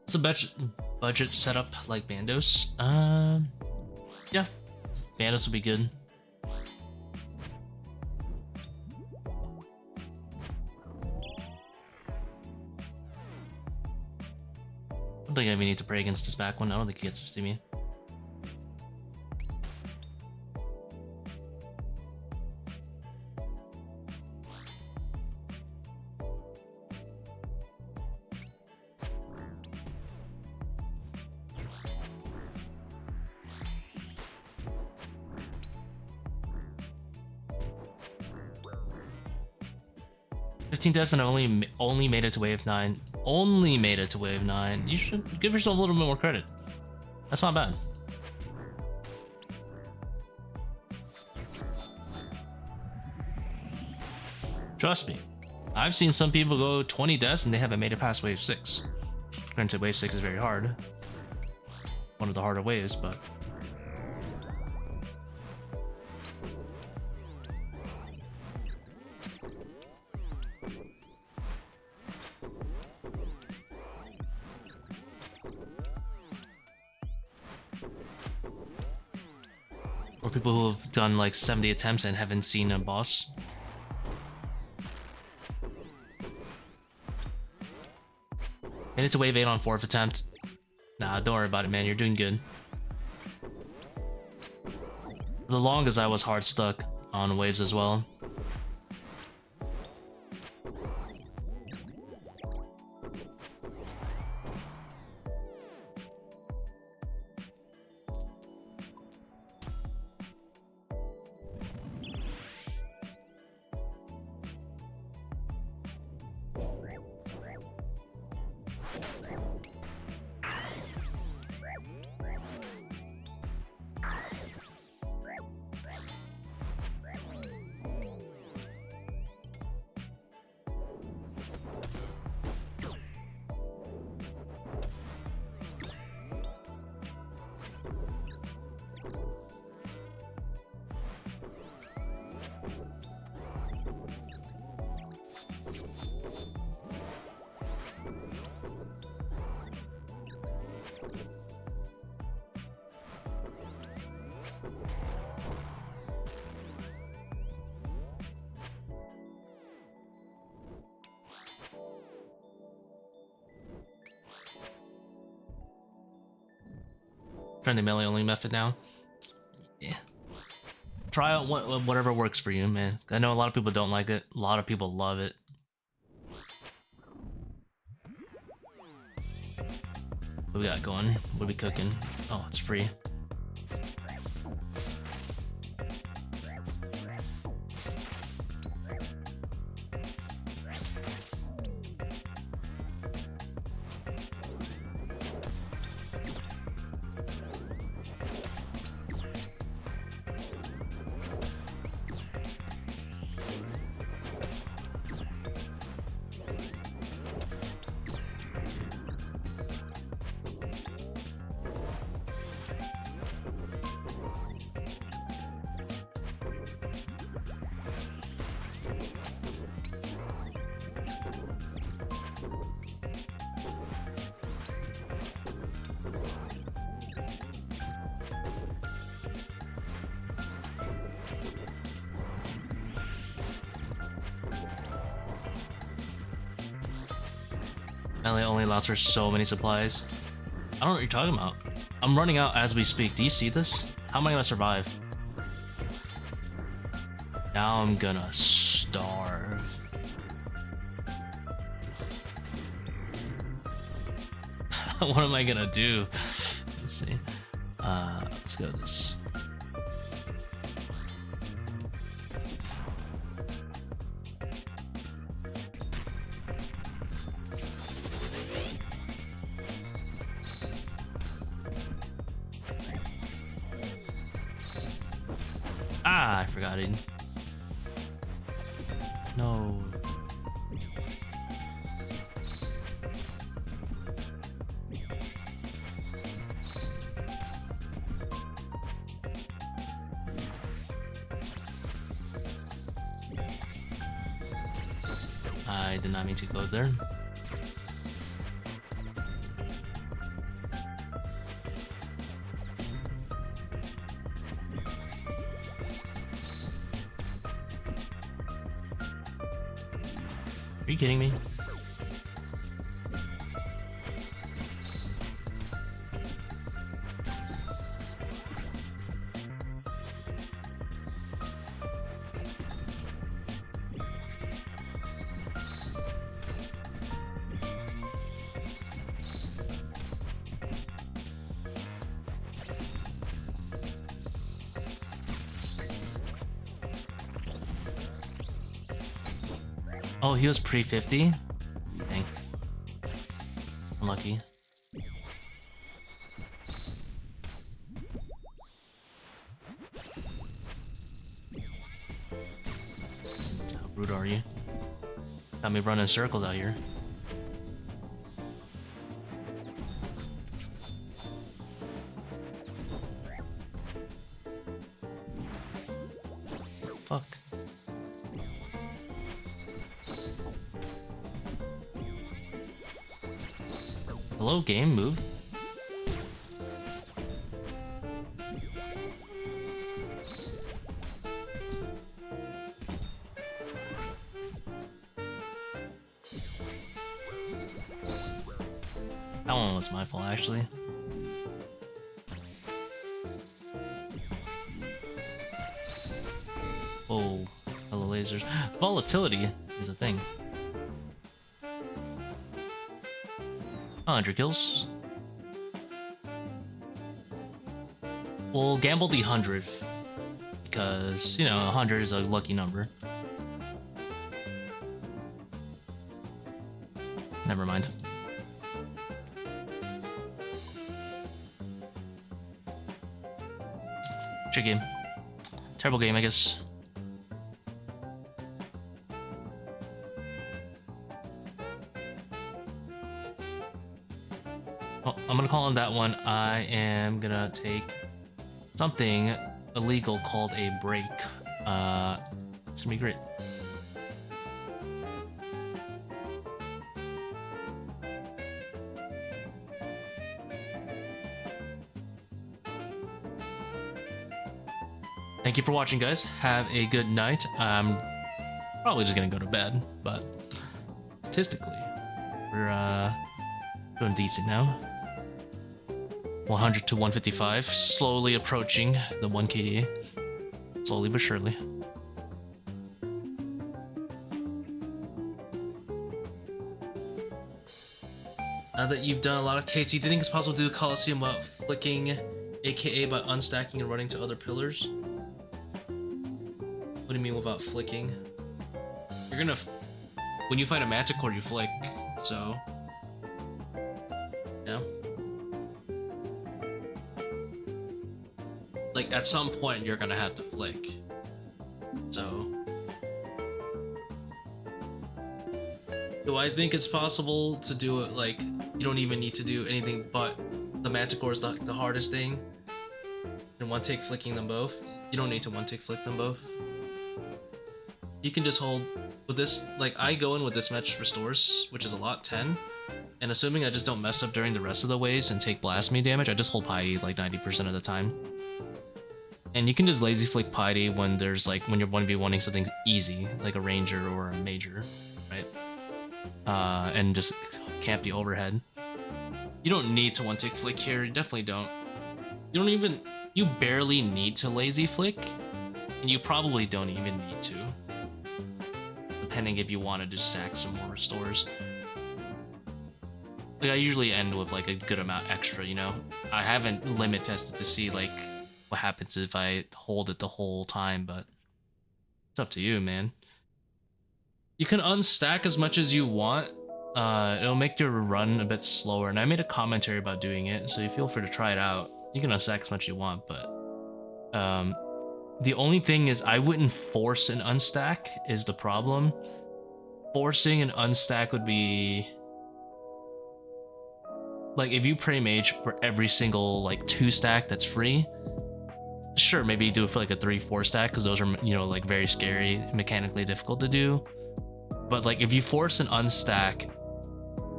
A budget setup like Bandos. Yeah, Bandos would be good. I don't think I even need to pray against this back one. I don't think he gets to see me. Deaths and I only made it to wave 9. Only made it to wave 9. You should give yourself a little bit more credit. That's not bad. Trust me, I've seen some people go 20 deaths and they haven't made it past wave 6. Granted, wave 6 is very hard. One of the harder waves, but... or people who have done like 70 attempts and haven't seen a boss. Made it to wave 8 on 4th attempt. Nah, don't worry about it, man. You're doing good. The longest I was hard stuck on waves as well. Trying the melee only method now. Yeah. Try out whatever works for you, man. I know a lot of people don't like it. A lot of people love it. What we got going? What are we cooking? Oh, it's free. Melee only allows for so many supplies. I don't know what you're talking about. I'm running out as we speak. Do you see this? How am I gonna survive? Now I'm gonna starve. What am I gonna do? Let's see. Let's go this. Ah, I forgot it. No. I did not mean to go there. Are you kidding me? Oh, he was pre-50? Dang. Unlucky. Rude are you? Got me running circles out here. Fuck. Hello, game, move. That one was my fault, actually. Oh, hello lasers. Volatility is a thing. 100 kills. We'll gamble the 100 because, you know, 100 is a lucky number. Never mind. Trick game. Terrible game, I guess. Well, I'm gonna call on that one. I am gonna take something illegal called a break. It's gonna be great. Thank you for watching, guys. Have a good night. I'm probably just gonna go to bed, but statistically, we're doing decent now. 100 to 155, slowly approaching the 1 KDA. Slowly but surely. Now that you've done a lot of KC, do you think it's possible to do Colosseum without flicking, aka by unstacking and running to other pillars? What do you mean without flicking? You're gonna... When you find a Manticore, you flick, so... Yeah. Like, at some point, you're gonna have to flick. So... Do I think it's possible to do it, like, you don't even need to do anything but the Manticore is the hardest thing? And one-tick flicking them both? You don't need to one-tick flick them both. You can just hold with this, like I go in with this match restores, which is a lot, 10, and assuming I just don't mess up during the rest of the waves and take blast me damage, I just hold piety like 90% of the time. And you can just lazy flick piety when there's like, when you're 1v1ing something easy, like a ranger or a major, right? And just camp the overhead. You don't need to one tick flick here, you definitely don't. You barely need to lazy flick, and you probably don't even need to. Depending if you want to just sack some more restores. Like, I usually end with like a good amount extra, you know? I haven't limit tested to see like what happens if I hold it the whole time, but it's up to you, man. You can unstack as much as you want. It'll make your run a bit slower, and I made a commentary about doing it, so you feel free to try it out. You can unstack as much as you want, but the only thing is I wouldn't force an unstack is the problem. Forcing an unstack would be like if you pray mage for every single like 2 stack that's free. Sure, maybe do it for like a 3-4 stack because those are, you know, like very scary, mechanically difficult to do. But like if you force an unstack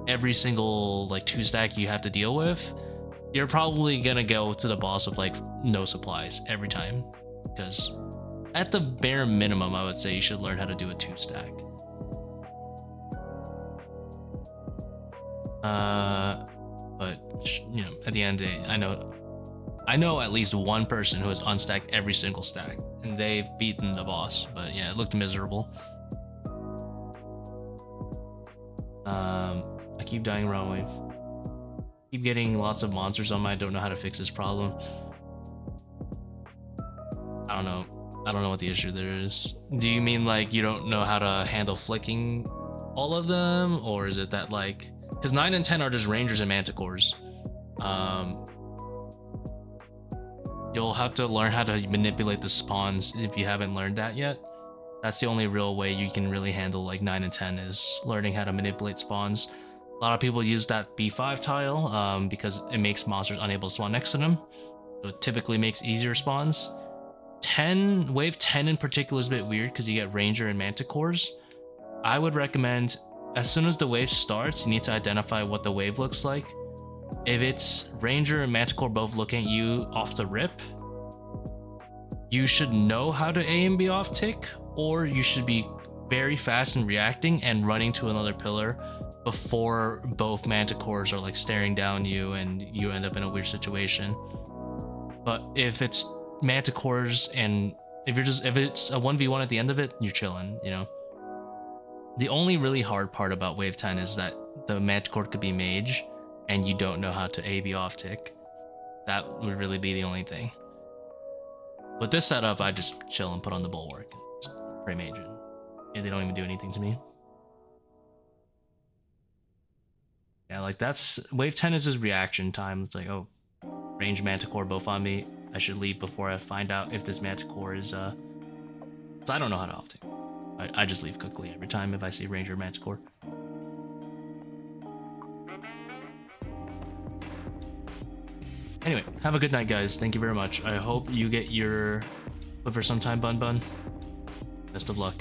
every single like 2 stack you have to deal with, you're probably gonna go to the boss with like no supplies every time. Because at the bare minimum, I would say you should learn how to do a 2 stack. But you know, at the end of the day, I know at least one person who has unstacked every single stack, and they've beaten the boss. But yeah, it looked miserable. I keep dying wrong wave. Keep getting lots of monsters on my. I don't know how to fix this problem. I don't know what the issue there is. Do you mean like you don't know how to handle flicking all of them, or is it that like, because 9 and 10 are just rangers and manticores. You'll have to learn how to manipulate the spawns if you haven't learned that yet. That's the only real way you can really handle like 9 and 10 is learning how to manipulate spawns. A lot of people use that B5 tile because it makes monsters unable to spawn next to them. So it typically makes easier spawns. Wave 10 in particular is a bit weird because you get Ranger and Manticores. I would recommend, as soon as the wave starts, you need to identify what the wave looks like. If it's Ranger and Manticore both looking at you off the rip, you should know how to A and B off tick, or you should be very fast in reacting and running to another pillar before both Manticores are like staring down you and you end up in a weird situation. But if it's Manticores and if it's a 1v1 at the end of it, you're chilling, you know. The only really hard part about wave 10 is that the Manticore could be mage and you don't know how to A/B off tick. That would really be the only thing. With this setup, I just chill and put on the bulwark. It's pretty mage. Yeah, they don't even do anything to me. Yeah, like that's wave 10 is his reaction time. It's like, oh, range Manticore both on me. I should leave before I find out if this Manticore is so I don't know how to off tick. I just leave quickly every time if I see Ranger Manticore. Anyway, have a good night, guys. Thank you very much. I hope you get your quiver sometime, Bun Bun. Best of luck.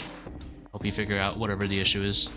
Hope you figure out whatever the issue is.